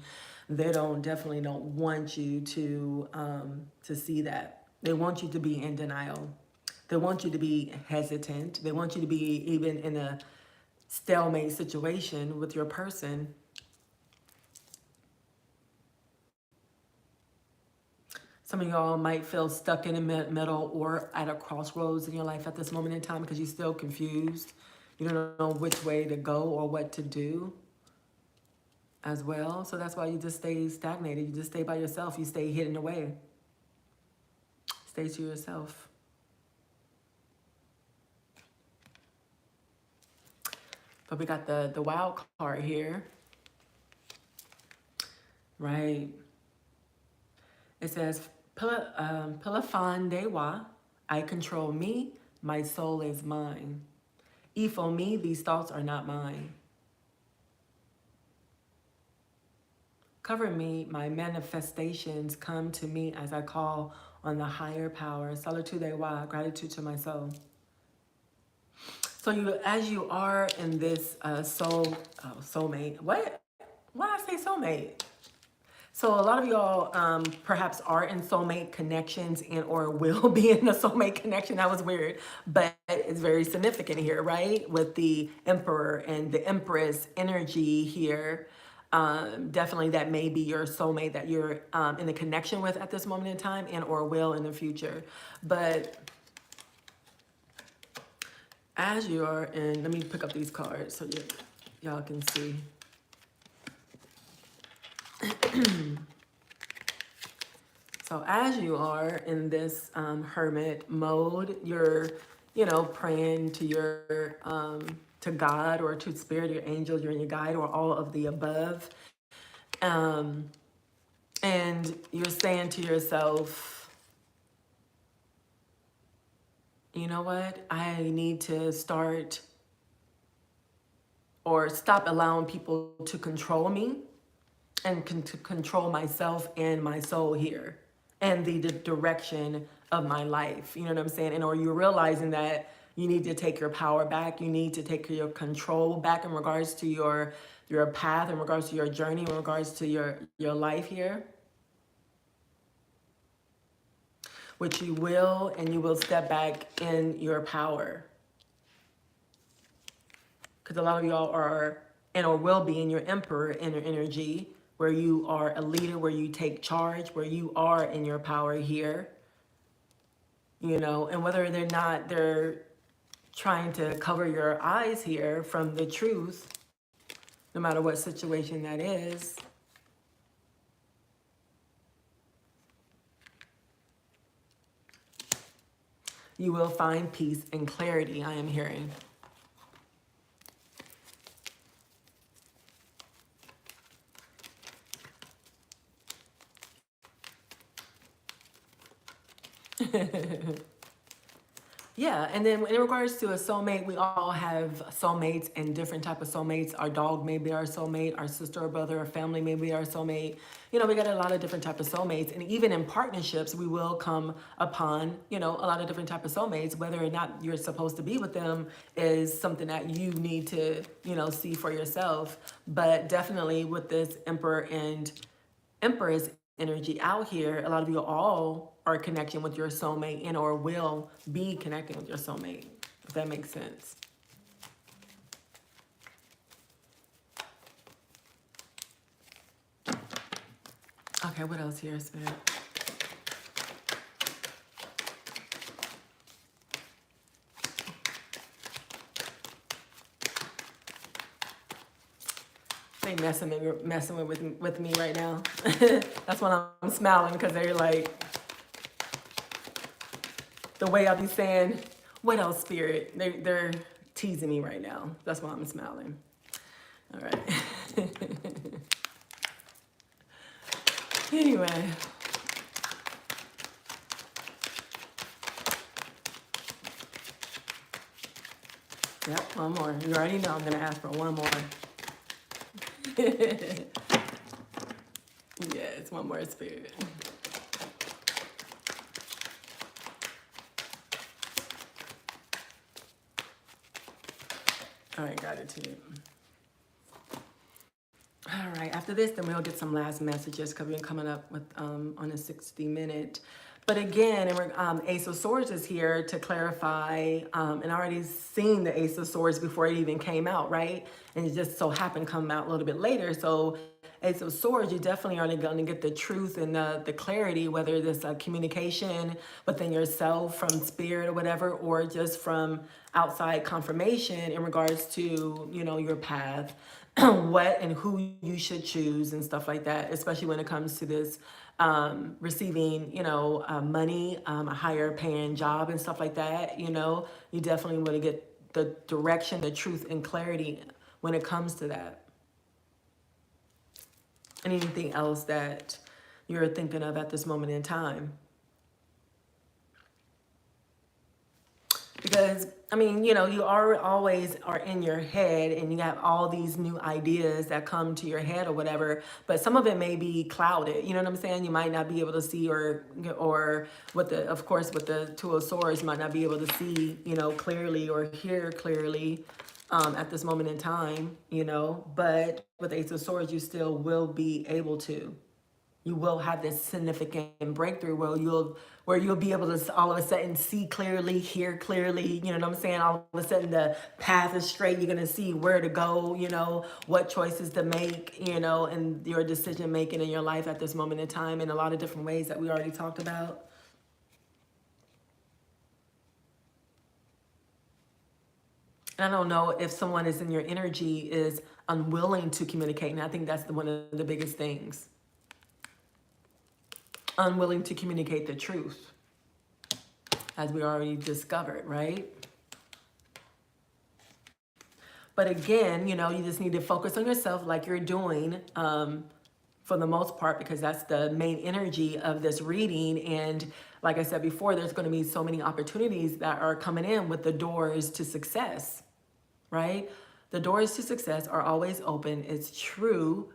They definitely don't want you to see that. They want you to be in denial. They want you to be hesitant. They want you to be even in a stalemate situation with your person. Some of y'all might feel stuck in the middle or at a crossroads in your life at this moment in time because you're still confused. You don't know which way to go or what to do as well. So that's why you just stay stagnated. You just stay by yourself. You stay hidden away. Stay to yourself. But we got the wild card here. Right. It says, Pilafan Dewa, I control me, my soul is mine. Ifo me, these thoughts are not mine. Cover me, my manifestations come to me as I call on the higher power. Solitude Dewa, gratitude to my soul. So as you are in this soulmate, what? Why did I say soulmate? So a lot of y'all perhaps are in soulmate connections and or will be in a soulmate connection. That was weird, but it's very significant here, right? With the Emperor and the Empress energy here. Definitely that may be your soulmate that you're in a connection with at this moment in time and or will in the future. But as you are in, let me pick up these cards so y'all can see. So as you are in this hermit mode, you're, praying to your, to God or to spirit, your angel, your guide, or all of the above. And you're saying to yourself, you know what? I need to start or stop allowing people to control me and to control myself and my soul here and the direction of my life. You know what I'm saying? And or you're realizing that you need to take your power back. You need to take your control back in regards to your path, in regards to your journey, in regards to your life here. Which you will, and you will step back in your power. Because a lot of y'all are and or will be in your emperor inner energy, where you are a leader, where you take charge, where you are in your power here. And whether they're trying to cover your eyes here from the truth, no matter what situation that is. You will find peace and clarity, I am hearing. Yeah, and then in regards to a soulmate, we all have soulmates and different type of soulmates. Our dog may be our soulmate, our sister or brother or family may be our soulmate. You know, we got a lot of different type of soulmates, and even in partnerships, we will come upon, you know, a lot of different type of soulmates. Whether or not you're supposed to be with them is something that you need to, you know, see for yourself. But definitely with this Emperor and Empress energy out here, a lot of you all are connecting with your soulmate and or will be connecting with your soulmate, if that makes sense. Okay, what else here, Spirit? They messing with me right now. That's when I'm smiling, because they're like, the way I'll be saying, what else, Spirit? They're teasing me right now. That's why I'm smiling. All right. Anyway. Yep, one more. You already know I'm going to ask for one more. Yes, one more, Spirit. All right, gratitude. All right, after this, then we'll get some last messages, because we're coming up with on a 60-minute. But again, and Ace of Swords is here to clarify, and I already seen the Ace of Swords before it even came out, right? And it just so happened to come out a little bit later. So Ace of Swords, you definitely are going to get the truth and the clarity, whether this communication within yourself from spirit or whatever, or just from outside confirmation in regards to, you know, your path, what and who you should choose and stuff like that, especially when it comes to this receiving, you know, money, a higher paying job and stuff like that. You know, you definitely want to get the direction, the truth and clarity when it comes to that. Anything else that you're thinking of at this moment in time? Because, I mean, you know, you are always are in your head and you have all these new ideas that come to your head or whatever, but some of it may be clouded. You know what I'm saying? You might not be able to see, or with the, of course, with the Two of Swords, you might not be able to see, you know, clearly or hear clearly at this moment in time, you know, but with the Ace of Swords, you still will be able to. You will have this significant breakthrough where you'll be able to all of a sudden see clearly, hear clearly, you know what I'm saying? All of a sudden the path is straight. You're gonna see where to go, you know, what choices to make, you know, and your decision making in your life at this moment in time in a lot of different ways that we already talked about. And I don't know if someone is in your energy is unwilling to communicate, and I think that's one of the biggest things. Unwilling to communicate the truth, as we already discovered, right? But again, you know, you just need to focus on yourself like you're doing for the most part, because that's the main energy of this reading. And like I said before, there's going to be so many opportunities that are coming in with the doors to success, right? The doors to success are always open. It's true.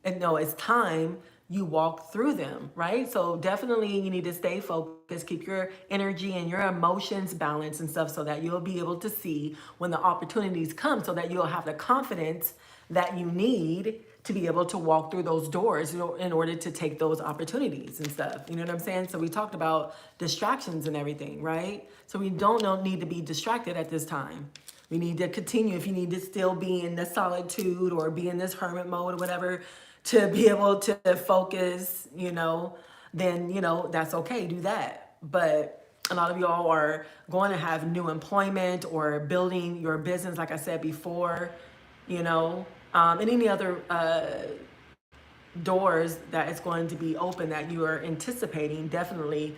And no, it's time you walk through them, right? So definitely you need to stay focused, keep your energy and your emotions balanced and stuff, so that you'll be able to see when the opportunities come, so that you'll have the confidence that you need to be able to walk through those doors, you know, in order to take those opportunities and stuff. You know what I'm saying? So we talked about distractions and everything, right? So we don't need to be distracted at this time. We need to continue, if you need to still be in the solitude or be in this hermit mode or whatever, to be able to focus, you know, then, you know, that's okay, do that. But a lot of y'all are going to have new employment or building your business, like I said before, you know, and any other doors that is going to be open that you are anticipating. Definitely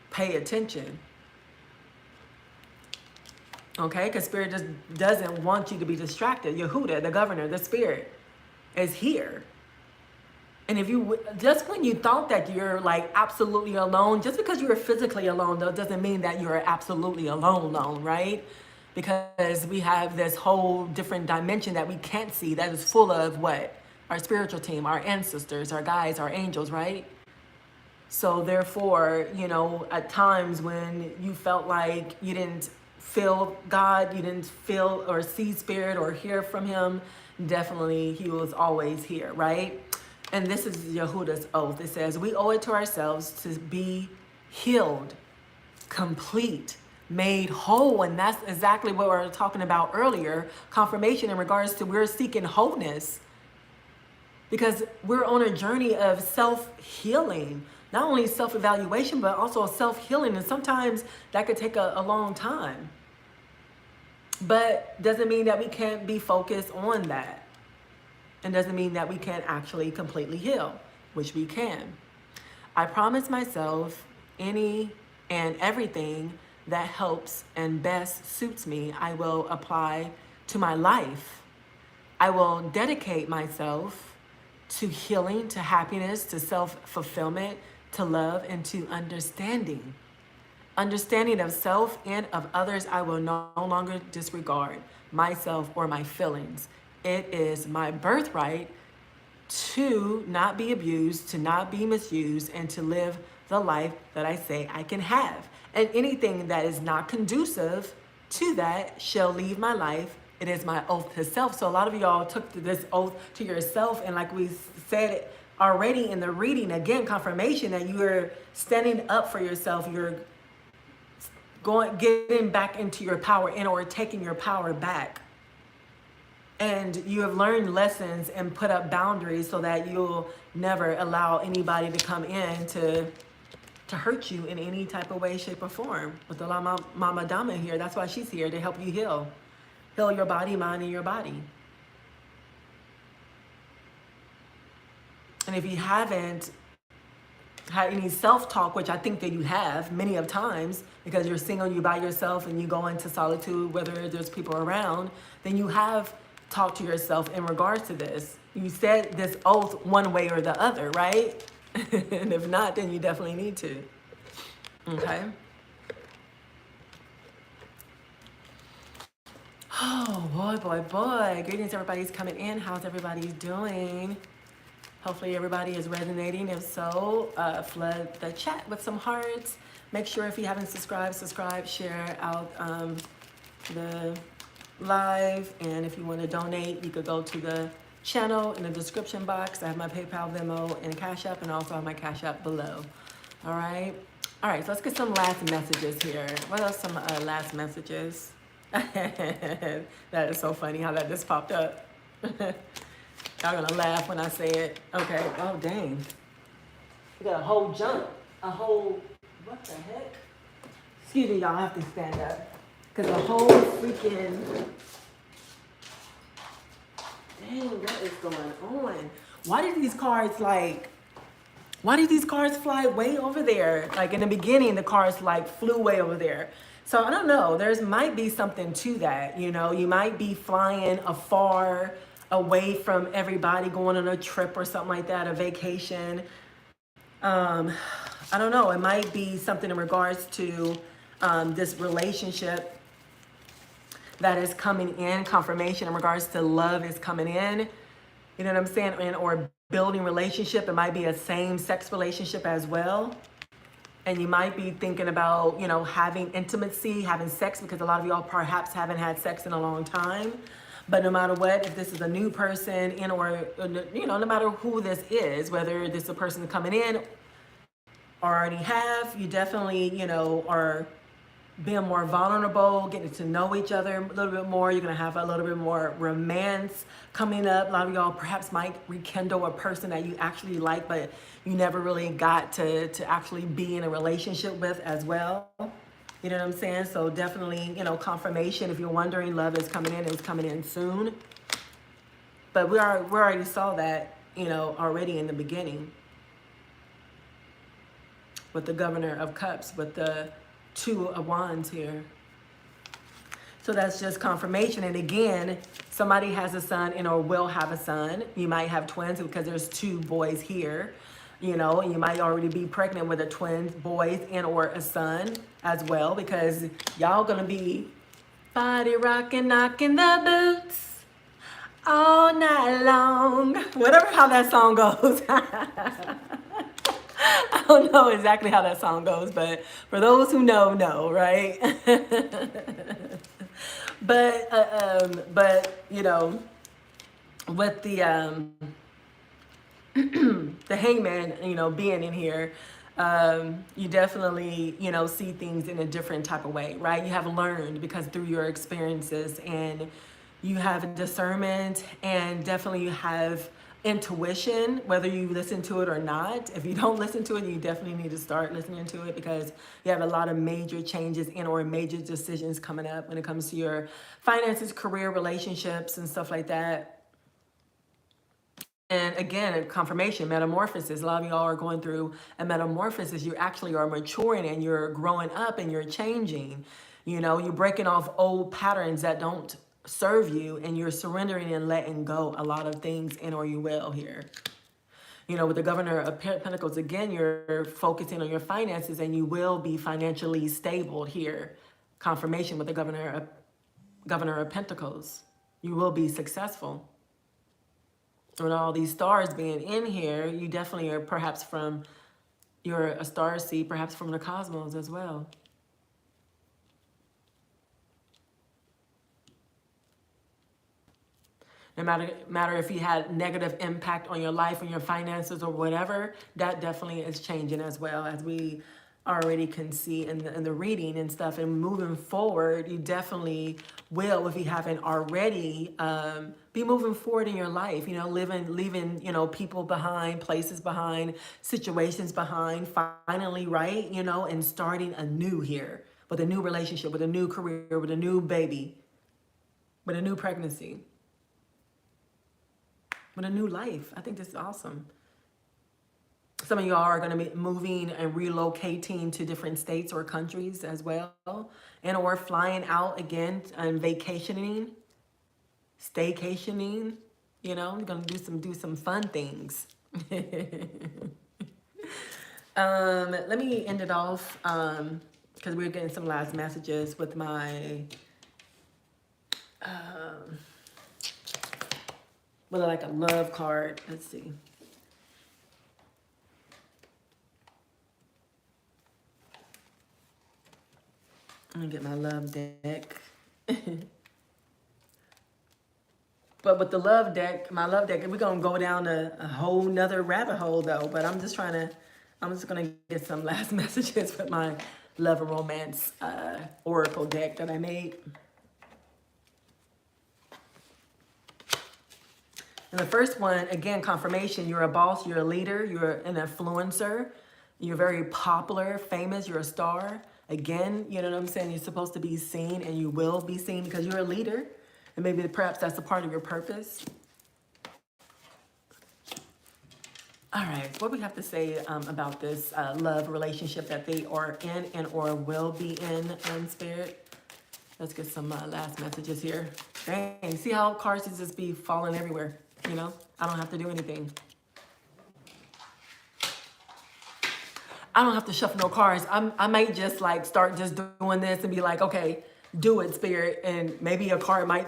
pay attention. Okay, because Spirit just doesn't want you to be distracted. Yehuda, the governor, the Spirit, is here. And if you, just when you thought that you're like absolutely alone, just because you're physically alone though, doesn't mean that you're absolutely alone, right? Because we have this whole different dimension that we can't see that is full of what? Our spiritual team, our ancestors, our guides, our angels, right? So therefore, at times when you felt like you didn't feel God, you didn't feel or see spirit or hear from him, definitely he was always here, right? And this is Yehuda's oath. It says, we owe it to ourselves to be healed, complete, made whole. And that's exactly what we were talking about earlier. Confirmation in regards to we're seeking wholeness. Because we're on a journey of self-healing, not only self-evaluation, but also self-healing. And sometimes that could take a long time. But doesn't mean that we can't be focused on that. And doesn't mean that we can't actually completely heal, which we can. I promise myself any and everything that helps and best suits me, I will apply to my life. I will dedicate myself to healing, to happiness, to self-fulfillment, to love, and to understanding. Understanding of self and of others, I will no longer disregard myself or my feelings. It is my birthright to not be abused, to not be misused, and to live the life that I say I can have. And anything that is not conducive to that shall leave my life. It is my oath to self. So a lot of y'all took this oath to yourself, and like we said already in the reading, again, confirmation that you are standing up for yourself. You're getting back into your power or taking your power back. And you have learned lessons and put up boundaries so that you'll never allow anybody to come in to hurt you in any type of way, shape, or form. With the Mama Dama here, that's why she's here, to help you heal. Heal your body, mind, and your body. And if you haven't had any self-talk, which I think that you have many of times, because you're single, you by yourself, and you go into solitude, whether there's people around, then you have talked to yourself in regards to this. You said this oath one way or the other, right? And if not, then you definitely need to. Okay? Oh, boy. Greetings, everybody's coming in. How's everybody doing? Hopefully everybody is resonating. If so, flood the chat with some hearts. Make sure if you haven't subscribe, share out the live. And if you want to donate, you could go to the channel in the description box. I have my PayPal, Venmo, and Cash App, and also have my Cash App below. All right, so let's get some last messages here. What else? Some last messages. That is so funny how that just popped up. Y'all gonna laugh when I say it. Okay. Oh, dang. We got a whole jump. What the heck? Excuse me, y'all, I have to stand up. Because a whole freaking... Dang, what is going on? Why do these cars fly way over there? Like in the beginning, the cars flew way over there. So I don't know, might be something to that. You might be flying afar away from everybody, going on a trip or something like that, a vacation. I don't know, it might be something in regards to this relationship that is coming in, confirmation in regards to love is coming in, you know what I'm saying? Or building relationship. It might be a same-sex relationship as well. And you might be thinking about, having intimacy, having sex, because a lot of y'all perhaps haven't had sex in a long time. But no matter what, if this is a new person or, no matter who this is, whether this is a person coming in or already have, you definitely, are being more vulnerable, getting to know each other a little bit more. You're going to have a little bit more romance coming up. A lot of y'all perhaps might rekindle a person that you actually like, but you never really got to actually be in a relationship with as well. You know what I'm saying? So definitely, confirmation. If you're wondering, love is coming in. It's coming in soon. But we already saw that, already in the beginning. With the Governor of Cups, with the Two of Wands here. So that's just confirmation. And again, somebody has a son and or will have a son. You might have twins because there's two boys here. You know, you might already be pregnant with a twin boys and or a son as well, because y'all gonna be body rocking, knocking the boots all night long. Whatever how that song goes. I don't know exactly how that song goes, but for those who know, right? But you know, with the hangman, you know, being in here, you definitely, you know, see things in a different type of way, right? You have learned because through your experiences, and you have discernment, and definitely you have intuition, whether you listen to it or not. If you don't listen to it, you definitely need to start listening to it, because you have a lot of major changes and or major decisions coming up when it comes to your finances, career, relationships, and stuff like that. And again, a confirmation, metamorphosis. A lot of y'all are going through a metamorphosis. You actually are maturing and you're growing up and you're changing. You know, you're breaking off old patterns that don't serve you, and you're surrendering and letting go a lot of things in or you will here. You know, with the Governor of Pentacles, again, you're focusing on your finances and you will be financially stable here. Confirmation with the Governor of Pentacles. You will be successful. With all these stars being in here, you definitely are perhaps you're a star seed, perhaps from the cosmos as well. No matter if you had negative impact on your life and your finances or whatever, that definitely is changing as well, as we already can see in the reading and stuff. And moving forward, you definitely will, if you haven't already, be moving forward in your life, you know, leaving, you know, people behind, places behind, situations behind, finally, right, you know, and starting anew here with a new relationship, with a new career, with a new baby, with a new pregnancy, with a new life. I think this is awesome. Some of y'all are going to be moving and relocating to different states or countries as well, and or flying out again and vacationing, staycationing. You know, you're going to do some fun things. Let me end it off because we're getting some last messages with my with like a love card. Let's see. I'm gonna get my love deck. But with the love deck, my love deck, we're gonna go down a whole nother rabbit hole though. But I'm just gonna get some last messages with my love and romance oracle deck that I made. And the first one, again, confirmation, you're a boss, you're a leader, you're an influencer, you're very popular, famous, you're a star. Again, you know what I'm saying? You're supposed to be seen, and you will be seen because you're a leader. And maybe perhaps that's a part of your purpose. All right, what we have to say about this love relationship that they are in and or will be in spirit. Let's get some last messages here. Dang, see how cards just be falling everywhere, you know? I don't have to do anything. I don't have to shuffle no cards. I might just like start just doing this and be like, okay, do it, spirit. And maybe a card might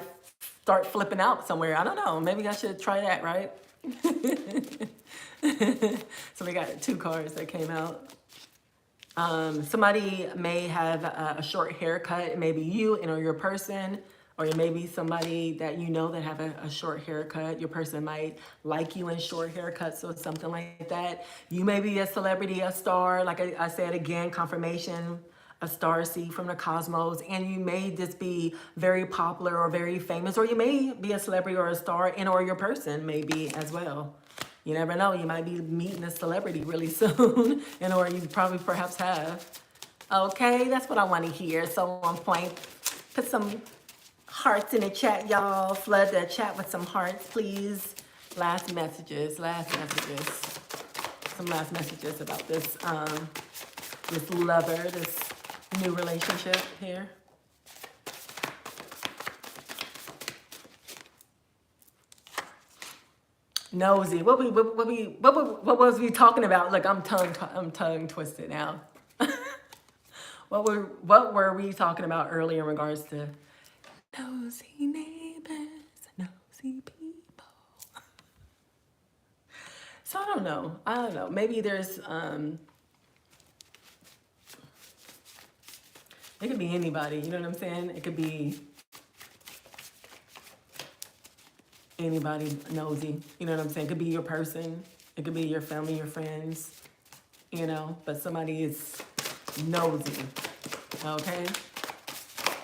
start flipping out somewhere. I don't know. Maybe I should try that, right? So we got 2 cards that came out. Somebody may have a short haircut. It may be you and or your person, or it may be somebody that you know that have a short haircut. Your person might like you in short haircuts or something like that. You may be a celebrity, a star, like I said again, confirmation, a star seed from the cosmos, and you may just be very popular or very famous, or you may be a celebrity or a star, and or your person may be as well. You never know, you might be meeting a celebrity really soon, and or you probably perhaps have. Okay, that's what I want to hear. So on point, put some hearts in the chat, y'all. Flood that chat with some hearts, please. Last messages. Some last messages about this this lover, this new relationship here. Nosy. What was we talking about? Look, I'm tongue twisted now. What were we talking about earlier in regards to nosy neighbors, nosy people? So I don't know. I don't know. Maybe there's it could be anybody, you know what I'm saying? It could be anybody nosy, you know what I'm saying? It could be your person, it could be your family, your friends, you know, but somebody is nosy, okay?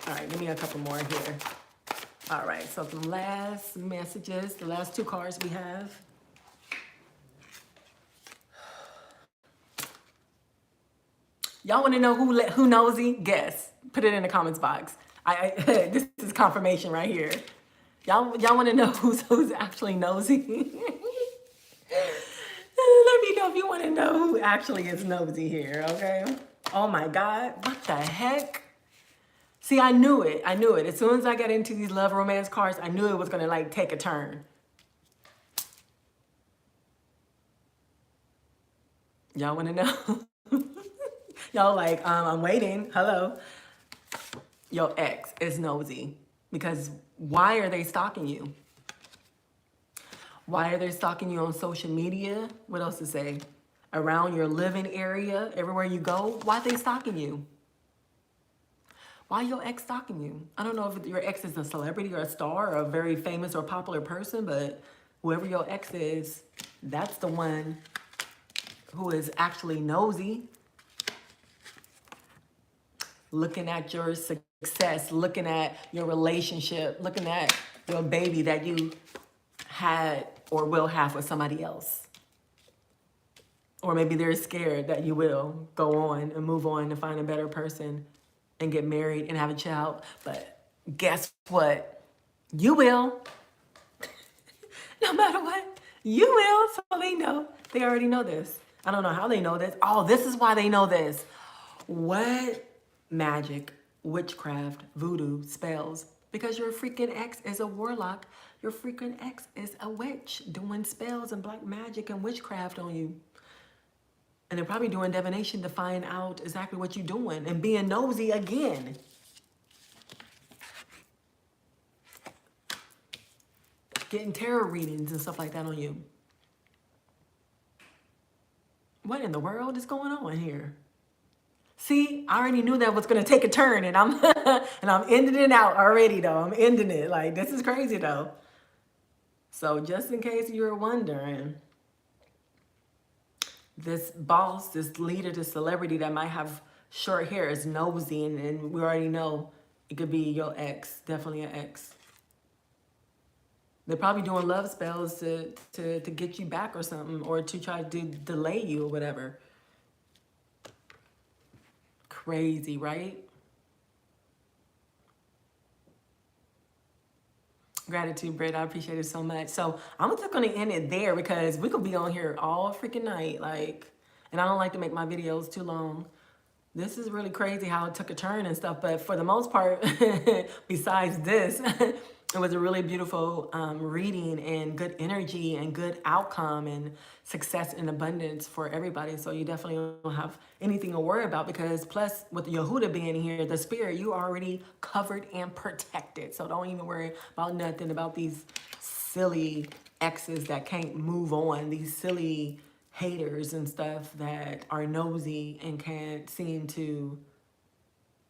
All right, give me a couple more here. All right, so the last messages, the last two cards we have. Y'all want to know who nosy? Guess. Put it in the comments box. This is confirmation right here. Y'all want to know who's actually nosy? Let me know if you want to know who actually is nosy here, okay? Oh my God, what the heck? See, I knew it. As soon as I got into these love romance cards, I knew it was gonna like take a turn. Y'all want to know? Y'all like, I'm waiting. Hello. Your ex is nosy because why are they stalking you? Why are they stalking you on social media? What else to say? Around your living area, everywhere you go. Why are they stalking you? Why your ex stalking you? I don't know if your ex is a celebrity or a star or a very famous or popular person, but whoever your ex is, that's the one who is actually nosy. Looking at your success, looking at your relationship, looking at your baby that you had or will have with somebody else. Or maybe they're scared that you will go on and move on and find a better person and get married and have a child. But guess what? You will. No matter what, you will. So they know. They already know this. I don't know how they know this. Oh, this is why they know this. What? Magic, witchcraft, voodoo, spells. Because your freaking ex is a warlock. Your freaking ex is a witch doing spells and black magic and witchcraft on you. And they're probably doing divination to find out exactly what you're doing and being nosy again. Getting tarot readings and stuff like that on you. What in the world is going on here? See, I already knew that was going to take a turn, and I'm and I'm ending it out already, though. I'm ending it. Like, this is crazy, though. So just in case you're wondering, this boss, this leader, this celebrity that might have short hair is nosy, and we already know it could be your ex, definitely an ex. They're probably doing love spells to get you back or something, or to try to delay you or whatever. Crazy, right? Gratitude, Britt. I appreciate it so much. So I'm just going to end it there because we could be on here all freaking night. Like, and I don't like to make my videos too long. This is really crazy how it took a turn and stuff. But for the most part, besides this, it was a really beautiful reading and good energy and good outcome and success and abundance for everybody. So you definitely don't have anything to worry about because plus with Yehuda being here, the spirit, you already covered and protected. So don't even worry about nothing about these silly exes that can't move on, these silly haters and stuff that are nosy and can't seem to,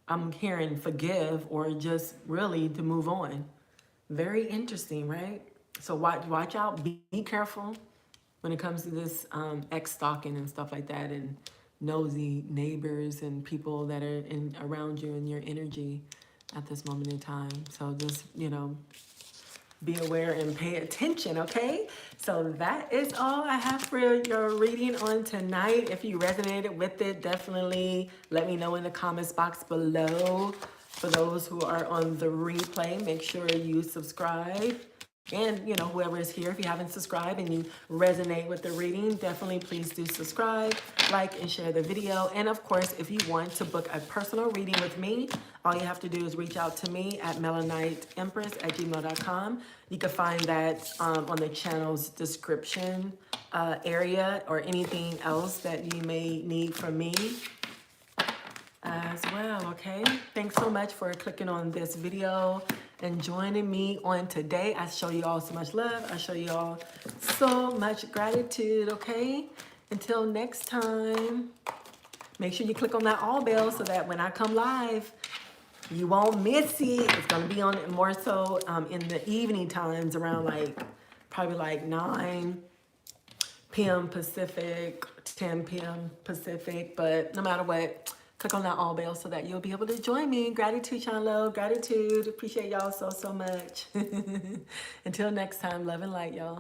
I'm hearing forgive or just really to move on. Very interesting, right? So watch out, be careful when it comes to this ex stalking and stuff like that, and nosy neighbors and people that are around you and your energy at this moment in time. So just, you know, be aware and pay attention, okay? So that is all I have for your reading on tonight. If you resonated with it, definitely let me know in the comments box below. For those who are on the replay, make sure you subscribe And, you know, whoever is here, if you haven't subscribed and you resonate with the reading, definitely please do subscribe, like, and share the video. And of course, if you want to book a personal reading with me, all you have to do is reach out to me at melanitempress@gmail.com. You can find that on the channel's description area, or anything else that you may need from me as well. Okay, thanks so much for clicking on this video and joining me on today. I show you all so much love. I show you all so much gratitude. Okay, until next time, make sure you click on that all bell so that when I come live, you won't miss it. It's gonna be on more so in the evening times, around probably 9 p.m. Pacific, 10 p.m. Pacific. But no matter what, click on that all bell so that you'll be able to join me. Gratitude, Chanlo. Gratitude. Appreciate y'all so much. Until next time, love and light, y'all.